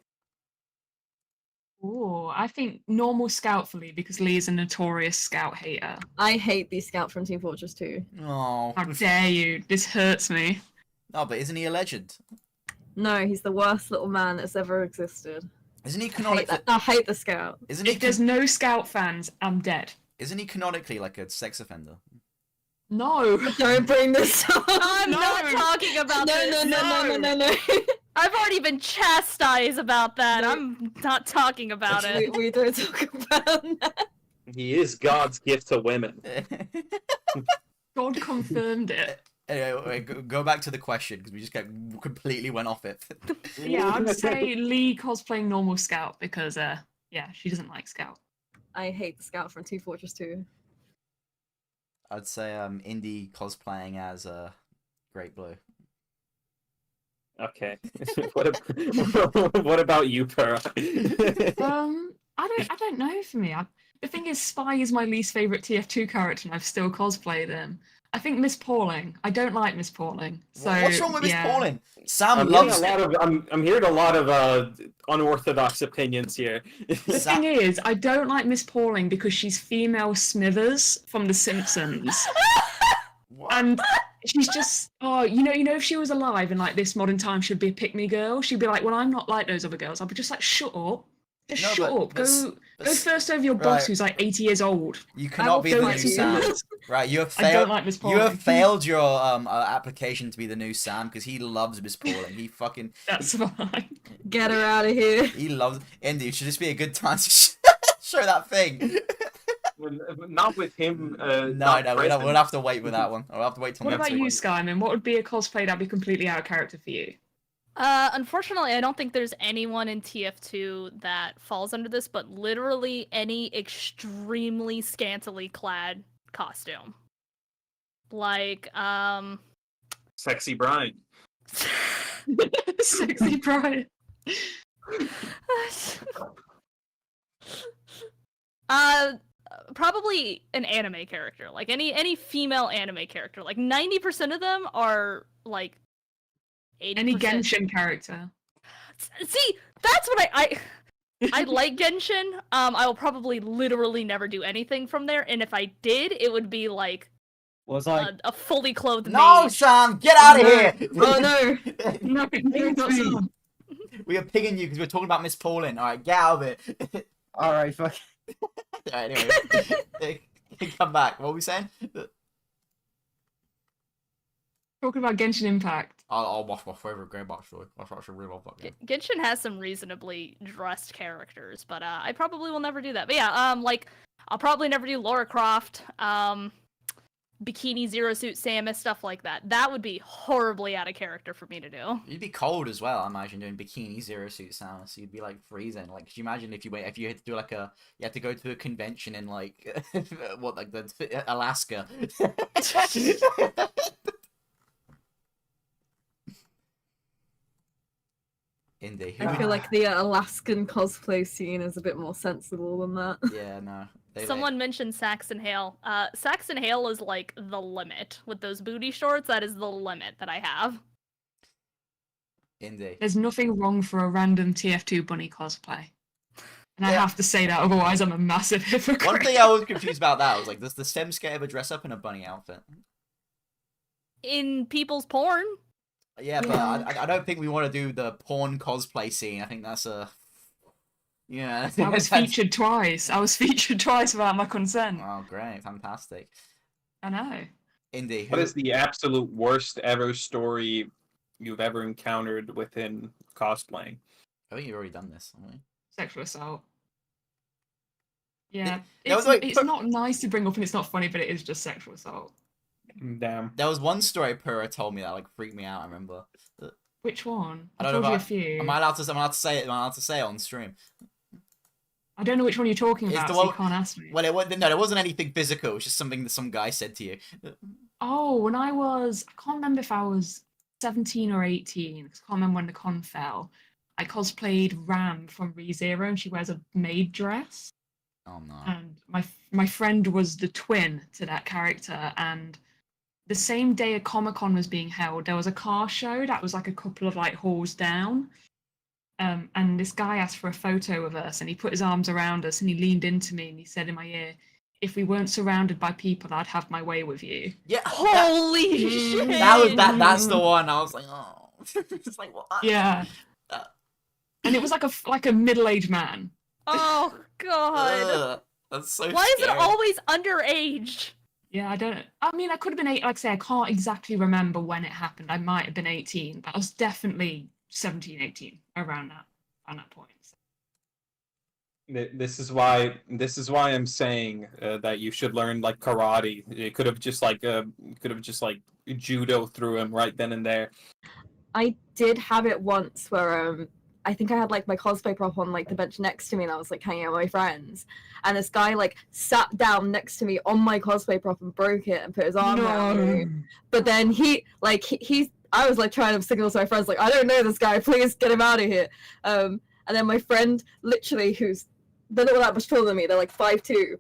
C: Oh, I think normal Scout for Lee because Lee is a notorious Scout hater.
D: I hate the Scout from Team Fortress 2.
A: Oh,
C: How dare you? This hurts me.
A: no, but isn't he a legend?
D: No, he's the worst little man that's ever existed.
A: Isn't he
D: I hate,
A: canonically?
D: I hate the Scout.
A: Isn't he?
C: If there's no Scout fans, I'm dead.
A: Isn't he canonically like a sex offender?
C: No.
D: Don't bring this up.
E: I'm
C: No.
E: not talking about
D: No,
E: this.
D: no.
E: I've already been chastised about that. I'm not talking about it.
D: We don't talk about that.
B: He is God's gift to women.
C: God confirmed it.
A: Anyway, wait, go back to the question because we just completely went off it.
C: Yeah, I'd say Lee cosplaying normal Scout because, yeah, she doesn't like Scout.
D: I hate the Scout from Team Fortress 2.
A: I'd say Indy cosplaying as Great Blue.
B: Okay. What about you, Pera?
C: I don't know for me. The thing is, Spy is my least favorite TF2 character, and I've still cosplayed him. I think Miss Pauling. I don't like Miss Pauling. So
A: What's wrong with Miss
C: yeah.
A: Pauling? Sam
B: I'm
A: loves.
B: hearing a lot of unorthodox opinions here.
C: The thing is, I don't like Miss Pauling because she's female Smithers from The Simpsons.
A: What?
C: And she's just, you know, if she was alive in like this modern time, she'd be a pick me girl. She'd be like, well, I'm not like those other girls. I'd be just like, shut up. Just
A: No,
C: shut
A: but-
C: up.
A: but
C: Go first over your boss
A: right.
C: who's like 80 years old.
A: You cannot be
D: will
A: the
C: fight
A: new
C: you.
A: Sam. Right, you have
C: I don't
A: failed.
C: like Miss
A: You
C: Pauling.
A: have failed your application to be the new Sam because he loves Miss Pauling. He fucking
C: That's fine.
D: Get her out of here.
A: he loves. Indy, it should just be a good time to show that thing.
B: Not with him.
A: No, we'll have to wait with that one. We'll have to wait till
C: What
A: next
C: about
A: week.
C: you, Skyman? What would be a cosplay that'd be completely out of character for you?
E: Unfortunately, I don't think there's anyone in TF2 that falls under this, but literally any extremely scantily clad costume. Like,
B: Sexy Brian.
C: Sexy Brian.
E: Probably an anime character. Like any female anime character. Like 90% of them are like 80%.
C: Any Genshin character.
E: See, that's what I like Genshin. I will probably literally never do anything from there, and if I did, it would be like
F: Was I?
E: a fully clothed
A: No,
E: mage.
A: Sam, get out of
D: No.
A: here!
D: Oh no.
C: No,
D: Not Sam.
A: We are picking you because we're talking about Miss Pauling. All right, get out of it.
F: All right, fuck.
A: Alright, anyway, come back. What were we saying?
C: Talking about Genshin Impact.
A: I'll watch my favorite game actually. That's actually really love that game.
E: Genshin has some reasonably dressed characters, but I probably will never do that. But yeah, like I'll probably never do Lara Croft, Bikini Zero Suit Samus, stuff like that. That would be horribly out of character for me to do.
A: You'd be cold as well. I imagine doing bikini zero suit sounds. You'd be like freezing. Like, could you imagine if you had to do like you had to go to a convention in like what like Alaska? Indy.
D: I feel like the Alaskan cosplay scene is a bit more sensible than that.
A: Yeah, no.
E: Someone mentioned Saxon Hale. Saxon Hale is like the limit with those booty shorts. That is the limit that I have.
A: Indy.
C: There's nothing wrong for a random TF2 bunny cosplay. And I
A: Yeah.
C: have to say that, otherwise I'm a massive hypocrite.
A: One thing I was confused about that was like, does the Semska ever dress up in a bunny outfit?
E: In people's porn.
A: Yeah, but
C: Yeah.
A: I don't think we want to do the porn cosplay scene. I think that's a yeah.
C: I was featured twice. I was featured twice without my consent.
A: Oh, great, fantastic.
C: I know.
A: Indy,
B: What
A: who?
B: is the absolute worst ever story you've ever encountered within cosplaying?
A: I think you've already done this, haven't we?
C: Sexual assault. Yeah.
A: There was,
C: It's,
A: like,
C: it's not nice to bring up and it's not funny, but it is just sexual assault.
B: Damn.
A: There was one story Pura told me that like freaked me out. I remember.
C: Which one?
A: I
C: I
A: don't
C: told
A: know
C: you a
A: if
C: few.
A: Am I allowed to say it? Am I allowed to say it on stream?
C: I don't know which one you're talking
A: It's
C: about,
A: the
C: so you
A: one-
C: can't ask me.
A: Well, there wasn't anything physical. It was just something that some guy said to you.
C: Oh, when I can't remember if I was 17 or 18, 'cause I can't remember when the con fell. I cosplayed Ram from ReZero, and she wears a maid dress.
A: Oh no.
C: And my friend was the twin to that character, and the same day a Comic-Con was being held, there was a car show that was like a couple of like halls down. And this guy asked for a photo of us, and he put his arms around us, and he leaned into me, and he said in my ear, "If we weren't surrounded by people, I'd have my way with you."
A: Yeah.
E: Holy shit!
A: That's the one. I was like, oh. It's like what?
C: Yeah. And it was like a middle-aged man.
E: Oh god.
A: Ugh, that's so.
E: Why is it
A: scary.
E: always underage?
C: Yeah, I mean, I could have been 8, like I say, I can't exactly remember when it happened. I might have been 18, but I was definitely 17, 18, around that point. So.
B: This is why I'm saying that you should learn like karate. It could have just like judo through him right then and there.
D: I did have it once where I think I had like my cosplay prop on like the bench next to me, and I was like hanging out with my friends, and this guy like sat down next to me on my cosplay prop and broke it and put his arm around me. But then he I was like trying to signal to my friends like, I don't know this guy, please get him out of here. And then my friend, literally, they're not that much taller than me, they're like 5'2".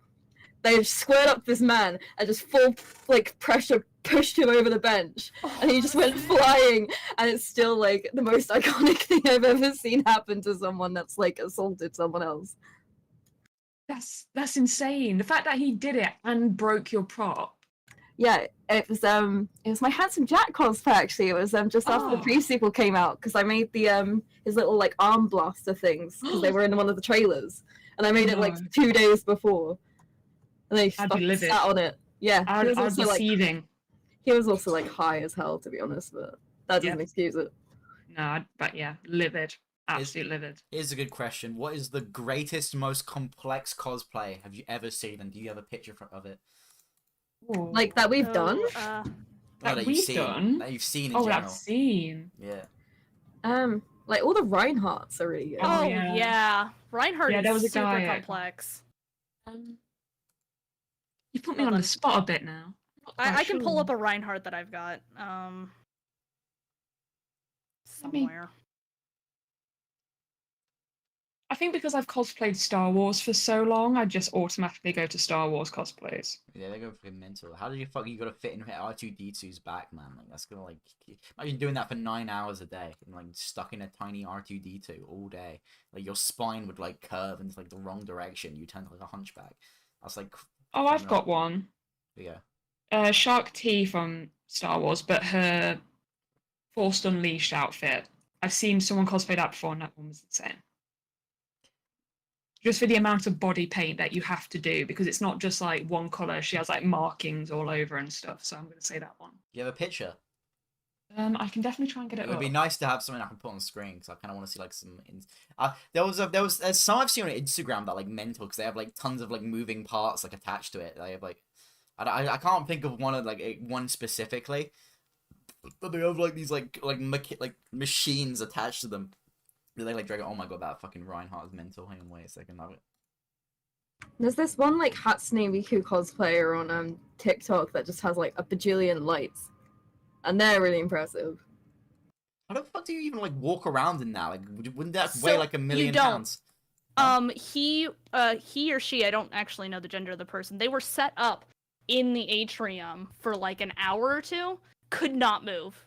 D: They squared up this man and just full like pressure pushed him over the bench, and he just went flying. And it's still like the most iconic thing I've ever seen happen to someone that's like assaulted someone else.
C: That's insane. The fact that he did it and broke your prop.
D: Yeah, it was my Handsome Jack cosplay actually. It was just after the
C: Oh.
D: pre-sequel came out, because I made the his little like arm blaster things because they were in one of the trailers, and I made it like
C: No.
D: 2 days before, and they
C: I'd be livid.
D: sat on it. Yeah,
C: I'd be seething.
D: he was also like high as hell, to be honest, but that doesn't
C: Yeah.
D: excuse it.
C: No, but yeah, livid. Absolutely livid.
A: Here's a good question. What is the greatest, most complex cosplay have you ever seen, and do you have a picture of it?
C: Ooh.
D: Like that we've
E: So,
D: done.
A: No,
C: That
A: you've
C: we've
A: seen.
C: done?
A: That you've seen in
C: Oh,
A: general.
C: that scene.
A: Yeah.
D: Like all the Reinhardts are really good.
C: Oh,
E: Oh
C: yeah.
E: yeah. Reinhardt
C: Yeah,
E: is
C: there was a
E: super
C: guy,
E: complex.
C: You put me
E: Hold
C: on
E: on.
C: the spot a bit now.
E: I can pull up a Reinhardt that I've got.
C: Let me-
E: Somewhere.
C: I think because I've cosplayed Star Wars for so long, I just automatically go to Star Wars cosplays.
A: Yeah, they go fucking mental. How do you gotta fit in R2D2's back, man? Like that's gonna like imagine doing that for 9 hours a day and like stuck in a tiny R2D2 all day. Like your spine would like curve into like the wrong direction. You turn like a hunchback. That's like
C: Oh, I've got one.
A: yeah.
C: Shark T from Star Wars, but her Forced Unleashed outfit. I've seen someone cosplay that before, and that one was insane. Just for the amount of body paint that you have to do, because it's not just like one color. She has like markings all over and stuff. So I'm going to say that one.
A: Do you have a picture?
C: I can definitely try and get it
A: It would
C: up.
A: be nice to have something I can put on the screen because I kind of want to see like some. There's some I've seen on Instagram that like mental because they have like tons of like moving parts like attached to it. They have like, I can't think of one of like one specifically, but they have like these like machines attached to them. They like drag it. Oh my god, that fucking Reinhardt is mental. Hang on, wait a second.
D: There's this one like Hatsune Miku cosplayer on TikTok that just has like a bajillion lights, and they're really impressive.
A: How the fuck do you even like walk around in that? Like, wouldn't that
E: So,
A: weigh like a
E: you
A: million
E: don't.
A: pounds?
E: He or she, I don't actually know the gender of the person. They were set up in the atrium for like an hour or two, could not move.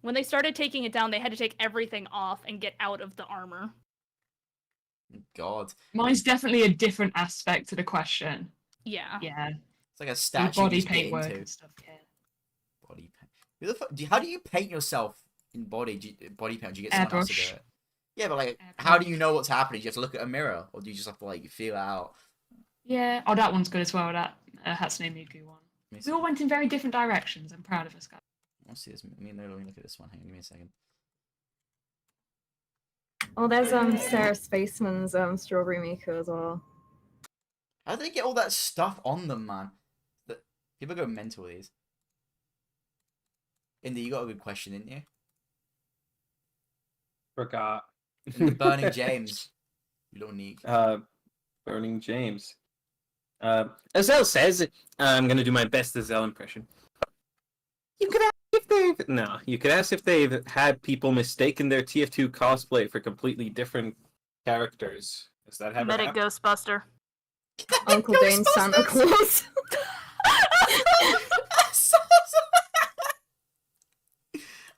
E: When they started taking it down, they had to take everything off and get out of the armor.
A: God.
C: Mine's definitely a different aspect to the question.
E: Yeah.
C: Yeah.
A: It's like a
C: The
A: statue you
C: body
A: just get
C: paint work
A: into.
C: and stuff. Yeah.
A: Body paint. Who the fuck, how do you paint yourself in body? Body paint? Do you get someone else to do
C: Airbrush.
A: it? Yeah, but like,
C: Airbrush.
A: how do you know what's happening? Do you have to look at a mirror, or do you just have to like feel it out?
C: Yeah. Oh, that one's good as well. That Hatsune Miku one.
A: Let me
C: We
A: see.
C: all went in very different directions. I'm proud of us, guys.
A: I'll see this. Let me look at this one. Hang on, give me a second.
D: Oh, there's Sarah Spaceman's Strawberry Miku as well.
A: How do they get all that stuff on them, man? People go mental with these. Indy, you got a good question, didn't you?
B: Forgot.
A: Burning James. You little neat.
B: Burning James. Azelle says, I'm gonna do my best Azelle impression. You could ask if they've had people mistaken their TF2 cosplay for completely different characters. Has that ever
E: Medic
B: happened?
E: Ghostbuster.
D: Uncle Dane's Santa Claus.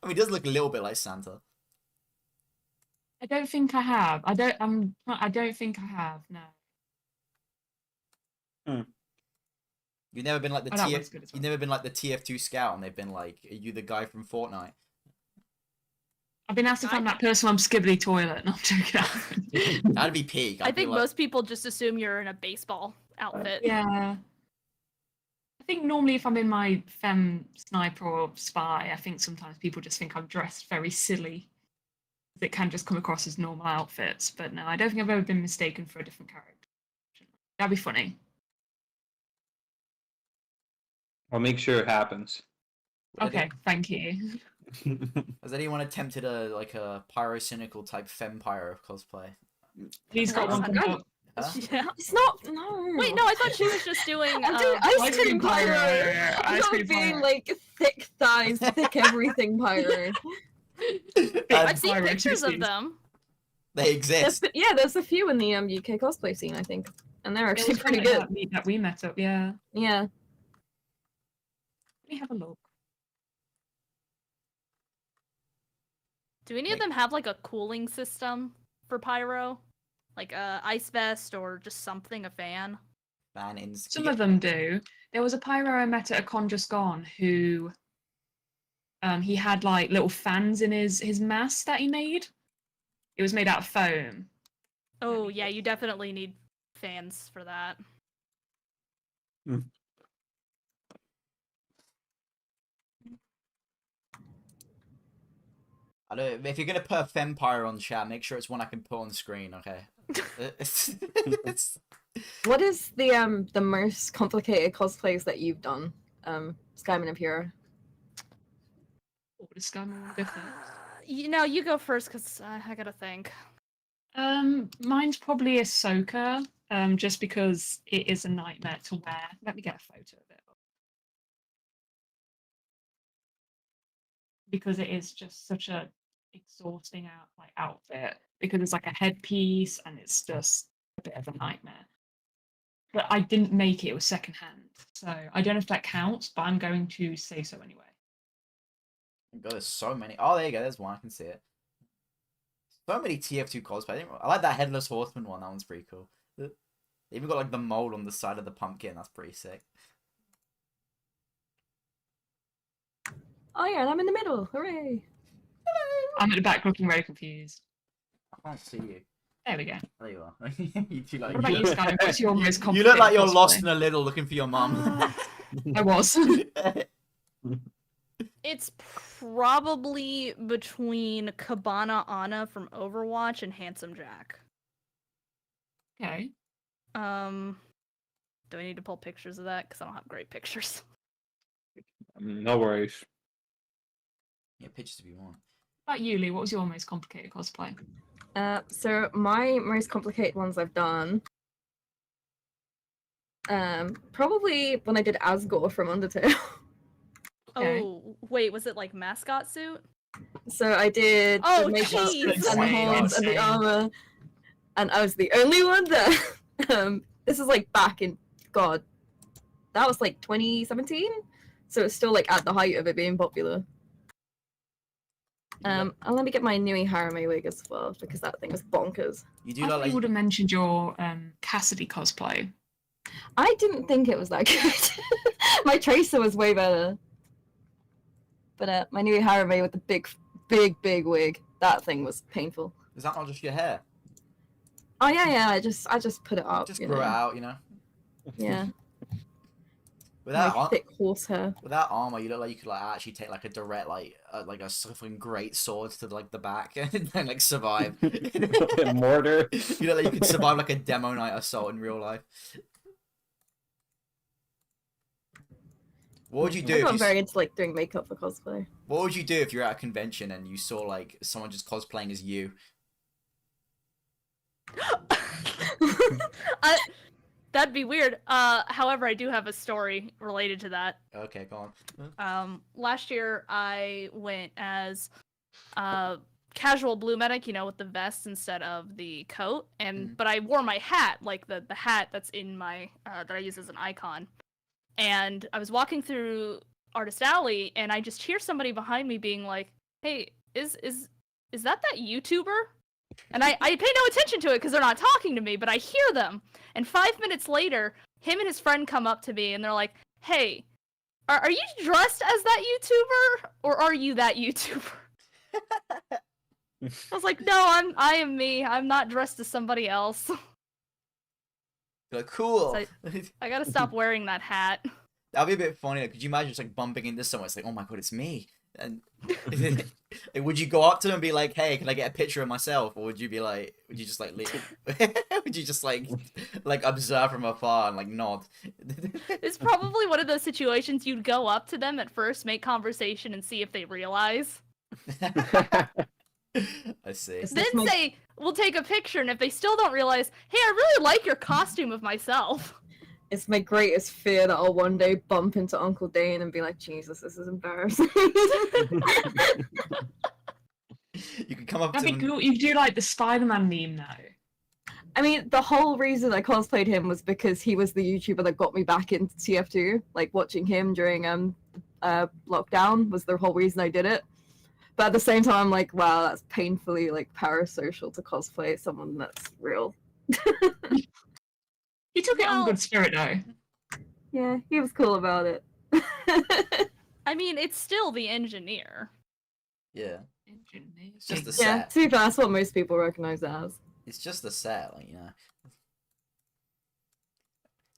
A: I mean, he does look a little bit like Santa.
C: I don't think I have. I don't think I have. No.
A: You've never been like the
C: Oh, that one's good as
A: You've
C: well.
A: never been like the TF2 scout, and they've been like, "Are you the guy from Fortnite?"
C: I've been asked if I'm that person on Skibbly Toilet. No, I'm joking.
A: That'd be peak.
E: I
A: I'd be
E: think
A: like,
E: most people just assume you're in a baseball outfit.
C: Yeah. I think normally if I'm in my femme sniper or spy, I think sometimes people just think I'm dressed very silly. It can just come across as normal outfits. But no, I don't think I've ever been mistaken for a different character. That'd be funny.
B: I'll make sure it happens.
C: Okay, thank you.
A: Has anyone attempted a pyrocynical type femme pyro cosplay?
C: He's got one coming up.
A: Huh?
E: Yeah.
D: It's not. No.
E: Wait, no, I thought she was just doing.
D: I'm doing ice cream pyro.
C: Yeah,
D: I'm
C: ice
D: not
C: cream
D: being
C: pyro.
D: like thick thighs, thick everything pyro.
E: I've seen
C: Pyro
E: pictures of
C: twisties.
E: them.
A: They exist.
D: There's a few in the UK cosplay scene, I think, and they're actually pretty good.
C: That we met up, yeah.
D: Yeah.
C: Let me have a look.
E: Do any of them have like a cooling system for pyro? Like a ice vest or just something, a fan?
C: Some of them do. There was a pyro I met at a con just gone who he had like little fans in his mask that he made. It was made out of foam.
E: Oh yeah, you definitely need fans for that.
A: I don't. If you're gonna put a femme pyro on chat, make sure it's one I can put on the screen. Okay.
D: What is the most complicated cosplays that you've done, Skyman and Pura?
C: What would a Skyman want to go first?
E: You go first because I gotta think.
C: Mine's probably Ahsoka, just because it is a nightmare to wear. Let me get a photo of it. Because it is just such a exhausting outfit. Because it's like a headpiece and it's just a bit of a nightmare. But I didn't make it; it was secondhand, so I don't know if that counts. But I'm going to say so anyway.
A: God, there's so many. Oh, there you go. There's one. I can see it. So many TF2 cosplay. I like that Headless Horseman one. That one's pretty cool. They even got like the mold on the side of the pumpkin. That's pretty sick.
D: Oh yeah, and I'm in the middle. Hooray!
C: I'm at the back looking very confused.
A: I can't see you.
C: There we go.
A: There you are. you two like.
C: What about you, Sky? What's your most
A: You
C: complicated
A: look like you're
C: cosplay?
A: lost in a little, looking for your mum.
C: I was.
E: It's probably between Cabana Anna from Overwatch and Handsome Jack.
C: Okay.
E: Do I need to pull pictures of that? Because I don't have great pictures.
B: No worries.
A: Yeah, pictures if you want.
C: What about you, Lee? What was your most complicated cosplay?
D: So my most complicated ones I've done, probably when I did Asgore from Undertale.
C: Okay.
E: Oh, wait, was it like mascot suit?
D: So I did
E: Oh,
D: the makeup
E: jeez.
D: and the horns and the
C: Insane.
D: armor, and I was the only one that. This is like back in God, that was like 2017, so it's still like at the height of it being popular. And let me get my Nui Harame wig as well because that thing was bonkers.
A: You do
C: I
A: look
C: thought you
A: like
C: would have mentioned your Cassidy cosplay.
D: I didn't think it was that good. My tracer was way better. But my Nui Harame with the big wig, that thing was painful.
A: Is that not just your hair?
D: Oh yeah, I just put it up.
A: Just
D: you
A: grow it
D: know.
A: out, you know.
D: Yeah.
A: Without
D: My thick horsehair.
A: without armor, you look like you could like actually take like a direct like a fucking great sword to like the back and then like survive.
B: Mortar.
A: You look like you could survive like a demo night assault in real life. What would you do
D: I
A: if
D: got
A: you
D: very into like doing makeup for cosplay.
A: What would you do if you're at a convention and you saw like someone just cosplaying as you?
E: That'd be weird. However, I do have a story related to that.
A: Okay, go on.
E: Last year I went as casual blue medic, you know, with the vest instead of the coat, and but I wore my hat, like the hat that's in my that I use as an icon. And I was walking through Artist Alley, and I just hear somebody behind me being like, "Hey, is that YouTuber?" And I pay no attention to it because they're not talking to me, but I hear them. And 5 minutes later, him and his friend come up to me, and they're like, "Hey, are you dressed as that YouTuber, or are you that YouTuber?" I was like, "No, I am me. I'm not dressed as somebody else."
A: You're like, cool.
E: So I gotta stop wearing that hat.
A: That'd be a bit funny. Like, could you imagine just like bumping into someone? It's like, oh my god, it's me. And would you go up to them and be like, "Hey, can I get a picture of myself?" Or would you be like, would you just like leave? Would you just like observe from afar and like nod?
E: It's probably one of those situations you'd go up to them at first, make conversation, and see if they realize.
A: I see.
D: It's
E: Then
D: just my-
E: say, "We'll take a picture," and if they still don't realize, "Hey, I really like your costume of myself."
D: It's my greatest fear that I'll one day bump into Uncle Dane and be like, Jesus, this is embarrassing.
A: You could come up to
C: That'd be
A: them.
C: cool. You do like the Spider-Man meme though.
D: I mean, the whole reason I cosplayed him was because he was the YouTuber that got me back into TF2. Like, watching him during lockdown was the whole reason I did it. But at the same time, I'm like, wow, that's painfully like parasocial to cosplay someone that's real.
C: You took it on
E: Well-
C: good spirit though.
D: Yeah, he was cool about it.
E: I mean, it's still the engineer.
A: Yeah, it's just the
D: Yeah,
A: set.
D: to be fair, that's what most people recognize it as.
A: It's just the set, like, you know.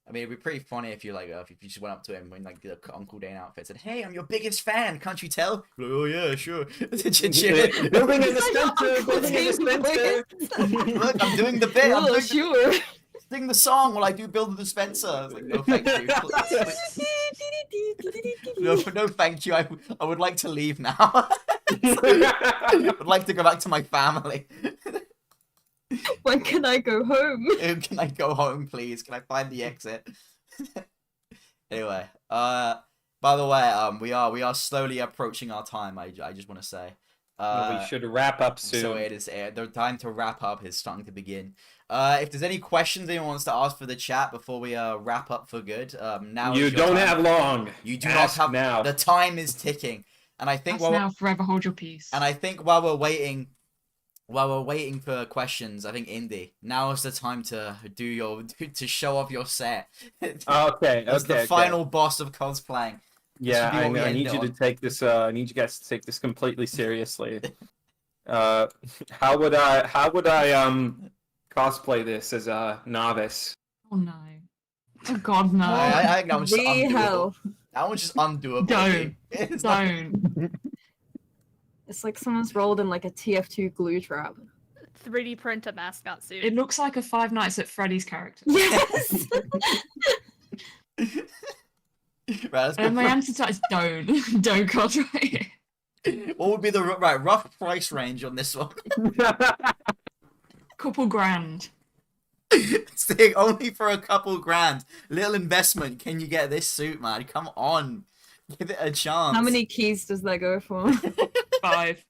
A: I mean, it'd be pretty funny if you like if you just went up to him in like the Uncle Dane outfit, said, "Hey, I'm your biggest fan. Can't you tell?" Like, "Oh yeah, sure."
B: Building a dispenser. Building a dispenser.
A: Look, I'm doing the bit. I'm
D: Oh,
A: doing
D: sure.
A: sing the song while I do build the dispenser. I was like, no, thank you. No, thank you. I would like to leave now. I would like to go back to my family.
D: When can I go home?
A: Can I go home, please? Can I find the exit? Anyway, by the way, we are slowly approaching our time. I just want to say.
B: We should wrap up soon.
A: So it is. The time to wrap up is starting to begin. If there's any questions anyone wants to ask for the chat before we wrap up for good, now
B: You
A: is your
B: don't
A: time.
B: have long.
A: You do
B: Ask
A: not have
B: now.
A: The time is ticking, and I think
C: That's now forever hold your peace.
A: and I think while we're waiting for questions, I think Indy, now is the time to to show off your set.
B: Okay.
A: As the
B: Okay.
A: final boss of cosplaying.
B: Yeah,
A: should be what we
B: I
A: end
B: need
A: it
B: you to
A: on.
B: take this. I need you guys to take this completely seriously. How would I cosplay this as a novice?
C: Oh no. Oh god, no.
A: I think that one's just
D: The
A: undoable.
D: hell.
A: That one's just undoable.
C: Don't.
A: It's like-
C: Don't.
D: It's like someone's rolled in like a TF2 glue trap.
E: 3D print a mascot suit.
C: It looks like a Five Nights at Freddy's character.
D: Yes!
A: Right, let's go.
C: And my answer to that is don't. Don't cosplay it.
A: What would be the rough price range on this one?
C: Couple grand.
A: Saying only for a couple grand. Little investment. Can you get this suit, man? Come on. Give it a chance.
D: How many keys does that go for?
C: 5.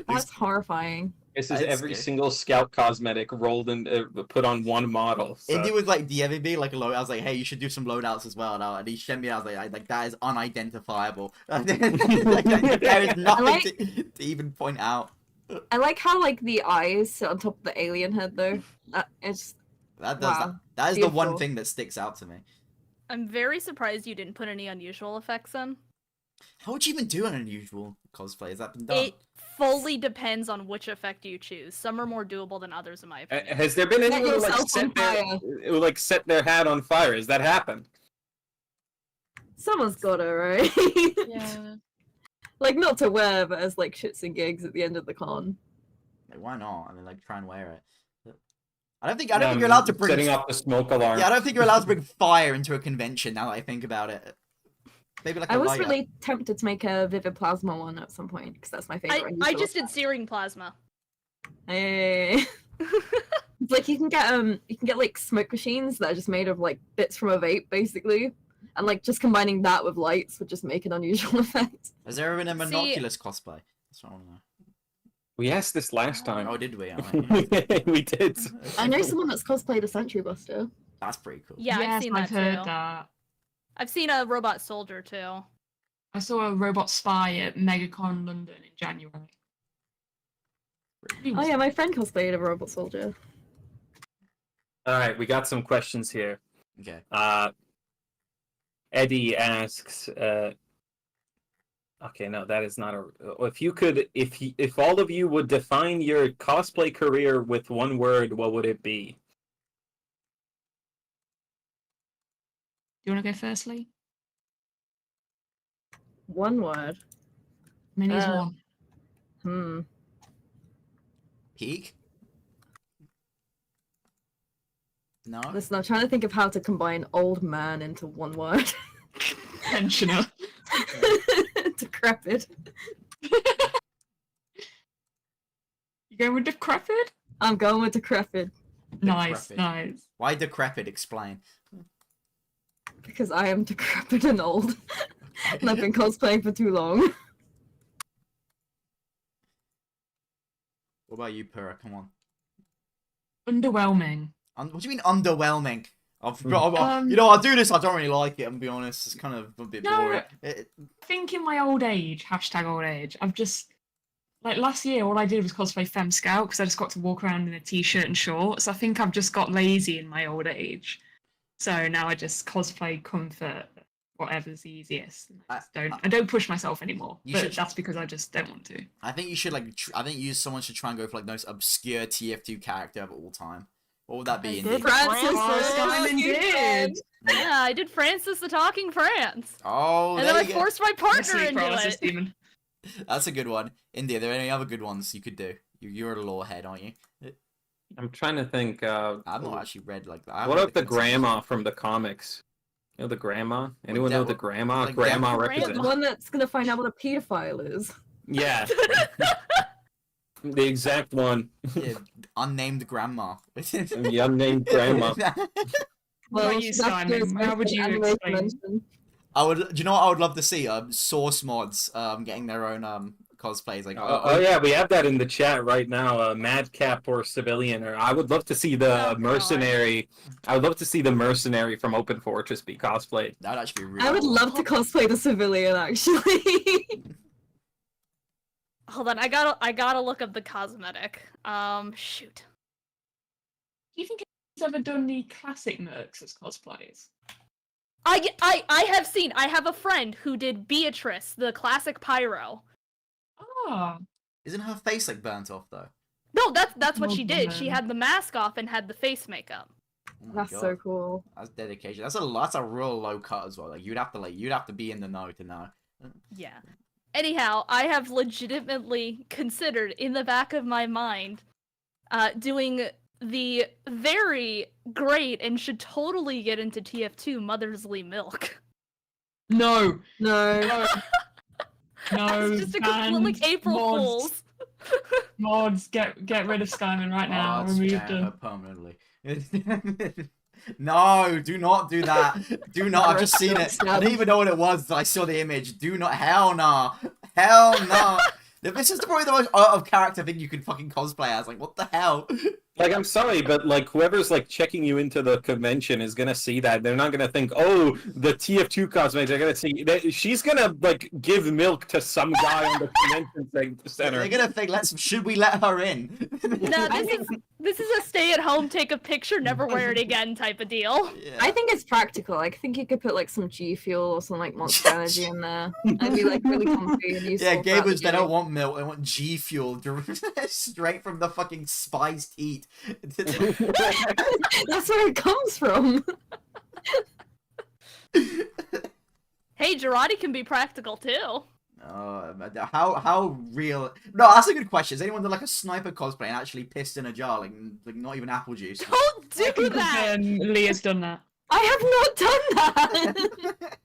D: That's horrifying.
B: This is
A: That's
B: every
A: scary.
B: single scout cosmetic rolled and put on one model. So.
A: Indy was like DMing me like a load. I was like, hey, you should do some loadouts as well. And he sent me. I was like that is unidentifiable. Like, there is nothing to even point out.
D: I like how like the eyes sit on top of the alien head though. It's
A: That does
D: wow.
A: that is the one
D: Beautiful.
A: thing that sticks out to me.
E: I'm very surprised you didn't put any unusual effects in.
A: How would you even do an unusual cosplay? Has that been done?
E: It fully depends on which effect you choose. Some are more doable than others, in my opinion.
B: Has there been
D: Set
B: anyone
D: yourself on
B: who like set their hat on fire? Has that happened?
D: someone's gotta, right?
E: Yeah.
D: Like not to wear, but as like shits and gigs at the end of the con.
A: Like, why not? I mean, like, try and wear it. I don't think you're allowed to bring.
B: Setting off the smoke alarm.
A: Yeah, I don't think you're allowed to bring fire into a convention. Now that I think about it, maybe like
D: I
A: a
D: was
A: lighter.
D: really tempted to make a vivid plasma one at some point because that's my favorite.
E: I just did searing plasma.
D: Hey. It's like you can get like smoke machines that are just made of like bits from a vape basically, and like just combining that with lights would just make an unusual effect.
A: Has there ever been a monoculus cosplay? That's what I want to know.
B: We asked this last time.
A: Oh, did we? Oh,
B: We did.
D: I know someone that's cosplayed a Sentry Buster.
A: That's pretty cool.
E: Yeah,
C: yes,
E: I've seen that
C: I've heard
E: too.
C: that.
E: I've seen a robot soldier too.
C: I saw a robot spy at MegaCon London in January.
D: Oh yeah, my friend cosplayed a robot soldier.
B: All right, we got some questions here.
A: Okay.
B: Eddie asks. Okay, no, that is not a. If all of you would define your cosplay career with one word, what would it be?
C: Do you want to go firstly?
D: One word.
C: Minnie's one.
A: Peak? No?
D: Listen, I'm trying to think of how to combine old man into one word.
C: Pensioner.
D: Decrepit.
C: You going with decrepit?
D: I'm going with decrepit
C: Nice,
A: Decrepit.
C: nice.
A: Why decrepit? Explain.
D: because I am decrepit and old, and I've been cosplaying for too long.
A: What about you, Pura? Come on.
C: Underwhelming.
A: What do you mean underwhelming?
C: Um,
A: you know, I do this. I don't really like it. I'm be honest. It's kind of a bit
C: No,
A: boring.
C: I think in my old age, hashtag old age, I've just, like last year, all I did was cosplay Femme Scout because I just got to walk around in a t-shirt and shorts. I think I've just got lazy in my old age. So now I just cosplay comfort, whatever's easiest. I don't push myself anymore.
A: You
C: But
A: should-
C: that's because I just don't want to.
A: I think you should someone should try and go for like the most obscure TF2 character of all time. What would that be?
E: I
A: Indy?
E: did.
D: Francis,
C: Simon
D: you
C: did.
E: Yeah, I did Francis the Talking France.
A: Oh,
E: And
A: there
E: then I
A: you go.
E: forced my partner
C: Honestly,
E: into
C: Francis
E: it.
C: Demon.
A: That's a good one. Indy, are there any other good ones you could do? You're a lore head, aren't you?
B: I'm trying to think.
A: I've not actually read like that.
B: What about the grandma from the comics? You know the grandma? Anyone know the grandma?
A: like
B: Grandma
A: grandma?
D: The
B: represents.
D: one that's gonna find out what a pedophile is.
B: Yeah. The exact one.
A: Yeah, unnamed grandma.
B: The unnamed grandma.
C: What about you,
D: that's
C: Simon?
D: just
C: How would you
D: anime
C: explain?
D: convention.
A: Do you know what I would love to see? Source mods getting their own cosplays. Like
B: Oh yeah, we have that in the chat right now. Madcap or civilian, or I would love to see the
E: God.
B: mercenary. I would love to see the mercenary from Open Fortress be cosplayed.
A: That'd actually be really
D: I would
A: cool.
D: love to cosplay the civilian, actually.
E: Hold on, I gotta look up the cosmetic. Shoot.
C: Do you think he's ever done any classic mercs as cosplays?
E: I have seen. I have a friend who did Beatrice, the classic pyro.
C: Oh,
A: Isn't her face like burnt off though?
E: No, that's what
C: Oh,
E: she did. She
C: man.
E: had the mask off and had the face makeup.
A: Oh my
D: That's
A: God.
D: so cool.
A: That's dedication. That's a real low cut as well. Like you'd have to be in the know to know.
E: Yeah. Anyhow, I have legitimately considered in the back of my mind doing the very great and should totally get into TF2 Mothersley Milk.
C: no.
D: No.
C: No. No,
E: It's just a
C: banned
E: complete like April
C: mods.
E: Fools.
C: Mods, get rid of Skyman right now.
A: Oh,
C: Remove
A: ban her
C: them.
A: permanently. No, do not do that. Do not. I've just seen it. I didn't even know what it was. I saw the image. Do not. Hell no. Hell no. This is probably the most out of character thing you could fucking cosplay as. Like, what the hell?
B: Like, I'm sorry, but like whoever's like checking you into the convention is gonna see that. They're not gonna think, oh, the TF2 cosplays. They're gonna see she's gonna like give milk to some guy on the convention center.
A: They're gonna think, should we let her in?
E: No, this is a stay at home, take a picture, never wear it again type of deal.
A: Yeah.
D: I think it's practical. I think you could put like some G Fuel or some like Monster Energy in there. I'd be like really comfy and useful.
A: Yeah, gamers, they don't want milk, they want G Fuel straight from the fucking spice teat.
D: That's where it comes from.
E: Hey, Girardi can be practical too.
A: How real? No, that's a good question. Has anyone done like a sniper cosplay and actually pissed in a jar, like not even apple juice?
E: Don't do that!
C: Leah's done that.
D: I have not done that.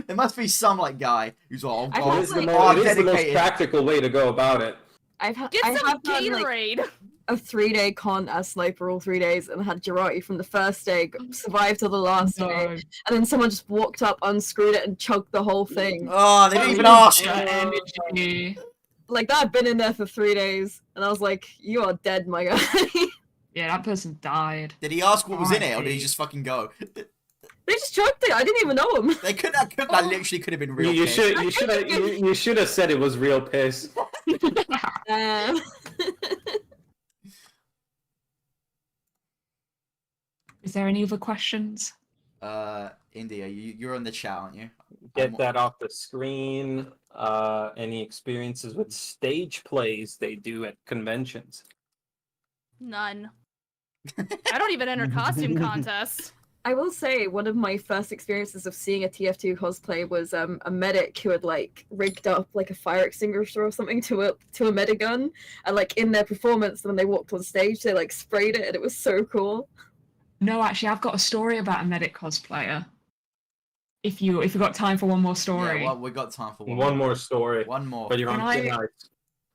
A: There must be some like guy who's all
D: I
B: It
D: have,
B: is
D: like-
B: the
A: dedicated.
B: most practical way to go about it.
D: I
E: Get some
D: have done like
E: Gatorade.
D: a 3-day con as sniper all 3 days and had Girardi from the first day, survived till the last day,
C: No.
D: and then someone just walked up, unscrewed it, and chugged the whole thing.
A: Oh, they didn't even ask.
C: Energy.
D: Like that had been in there for 3 days, and I was like, "You are dead, my guy."
C: Yeah, that person died.
A: Did he ask what was in it, or did he just fucking go?
D: They just chugged it. I didn't even know him.
A: They could. That literally could have been real.
B: You
A: piss.
B: should have said it was real piss.
C: Is there any other questions?
A: India, you're on the chat, aren't you?
B: Get that off the screen. Any experiences with stage plays they do at conventions?
E: None. I don't even enter costume contests.
D: I will say one of my first experiences of seeing a TF2 cosplay was a medic who had like rigged up like a fire extinguisher or something to a medigun, and like in their performance when they walked on stage they like sprayed it and it was so cool.
C: No, actually, I've got a story about a medic cosplayer. If you got time for one more story.
A: Yeah, well, we got time for
B: One more story.
A: One more.
B: But you're on
C: When
B: thin
C: I-
B: ice.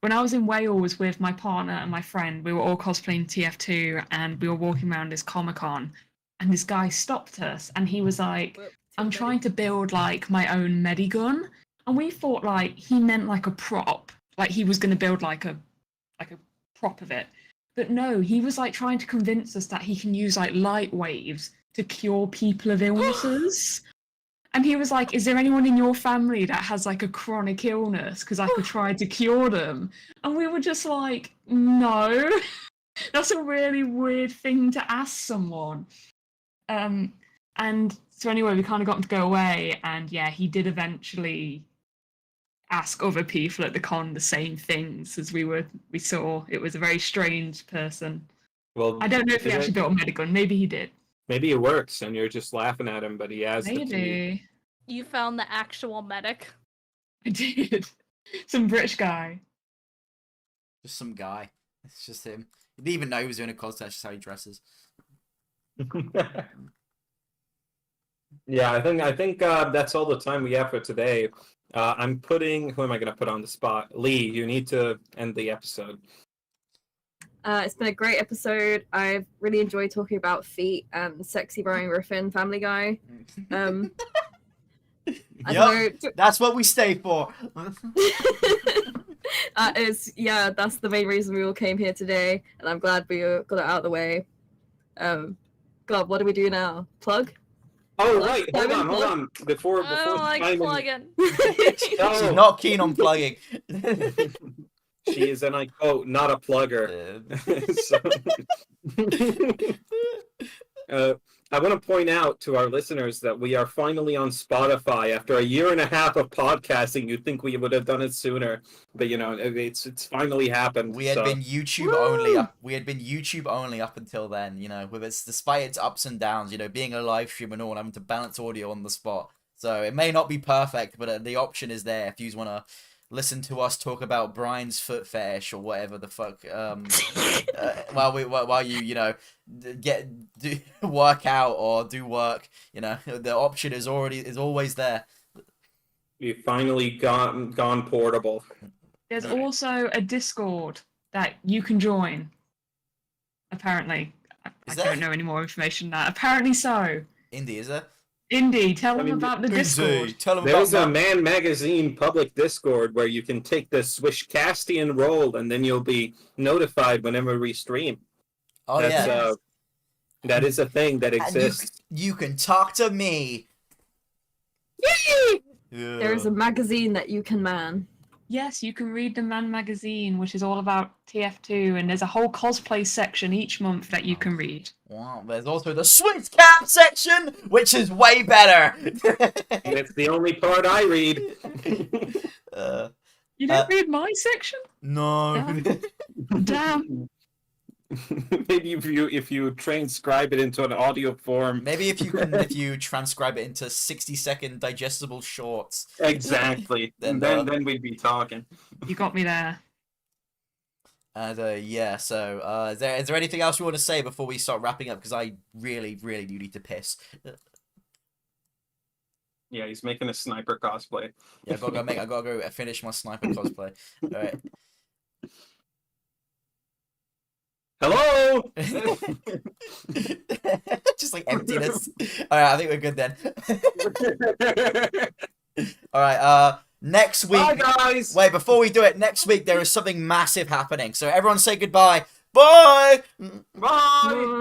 C: When I was in Wales with my partner and my friend, we were all cosplaying TF2 and we were walking around this Comic-Con and this guy stopped us and he was like, I'm trying to build like my own medigun. And we thought like he meant like a prop, like he was going to build like a prop of it. But no, he was like trying to convince us that he can use like light waves to cure people of illnesses. And he was like, is there anyone in your family that has like a chronic illness? Because I could try to cure them. And we were just like, no. That's a really weird thing to ask someone. And so anyway, we kind of got him to go away. And yeah, he did eventually ask other people at the con the same things as we saw. It was a very strange person.
B: Well,
C: I don't know if he actually built a medigun. Maybe he did.
B: Maybe it works and you're just laughing at him, but he has the teeth.
C: Maybe.
E: You found the actual medic.
C: I did. Some British guy.
A: Just some guy. It's just him. He didn't even know he was doing a cosplay. That's just how he dresses.
B: Yeah, I think that's all the time we have for today. Who am I going to put on the spot? Lee, you need to end the episode.
D: It's been a great episode. I've really enjoyed talking about feet and sexy Brian Griffin, Family Guy. I don't know.
A: That's what we stay for.
D: That's the main reason we all came here today, and I'm glad we got it out of the way. God, what do we do now? Plug?
B: Oh, right. Hold on. Before
E: I don't like
B: Simon-
E: plugging.
A: She's
B: No,
A: not keen on plugging.
B: she is, and I quote, not a plugger. I want to point out to our listeners that we are finally on Spotify after a year and a half of podcasting. You'd think we would have done it sooner, but it's finally happened.
A: We had
B: so.
A: been YouTube only. We had been YouTube only up until then. With its despite its ups and downs. Being a live stream and all, and having to balance audio on the spot. So it may not be perfect, but the option is there if you want to listen to us talk about Brian's foot fetish or whatever the fuck. While you do work out or do work. The option is always there.
B: We've finally gone portable.
C: There's also a Discord that you can join. Apparently. I
A: Is there?
C: don't know any more information than that. Apparently so.
A: Indy, is there?
C: Indeed, tell
B: I
C: them
B: mean,
C: about the
A: Easy.
C: Discord.
A: Tell them
B: There's a
A: about
B: MANN magazine public Discord where you can take the Swishcastian role, and then you'll be notified whenever we stream.
A: Oh
B: That's,
A: yeah.
B: that is a thing that
A: And
B: exists.
A: you can talk to me.
D: Yay!
A: Yeah.
D: There is a magazine that you can man.
C: Yes, you can read the MANN magazine, which is all about TF2, and there's a whole cosplay section each month that you can read.
A: Wow, there's also the Switch Cap section, which is way better.
B: It's the only part I read.
C: You don't read my section?
A: No.
C: Damn.
B: Maybe if you transcribe it into an audio form.
A: Maybe if you transcribe it into 60-second digestible shorts.
B: Exactly.
A: Then,
B: then we'd be talking.
C: You got me there.
A: And yeah, so is there anything else you want to say before we start wrapping up? Because I really do need to piss.
B: Yeah, he's making a sniper cosplay.
A: Yeah, I gotta go finish my sniper cosplay. All right.
B: Hello.
A: Just like emptiness. All right, I think we're good then. All right. Next week.
B: Bye, guys.
A: Wait, before we do it, next week there is something massive happening. So everyone say goodbye. Bye.
B: Bye.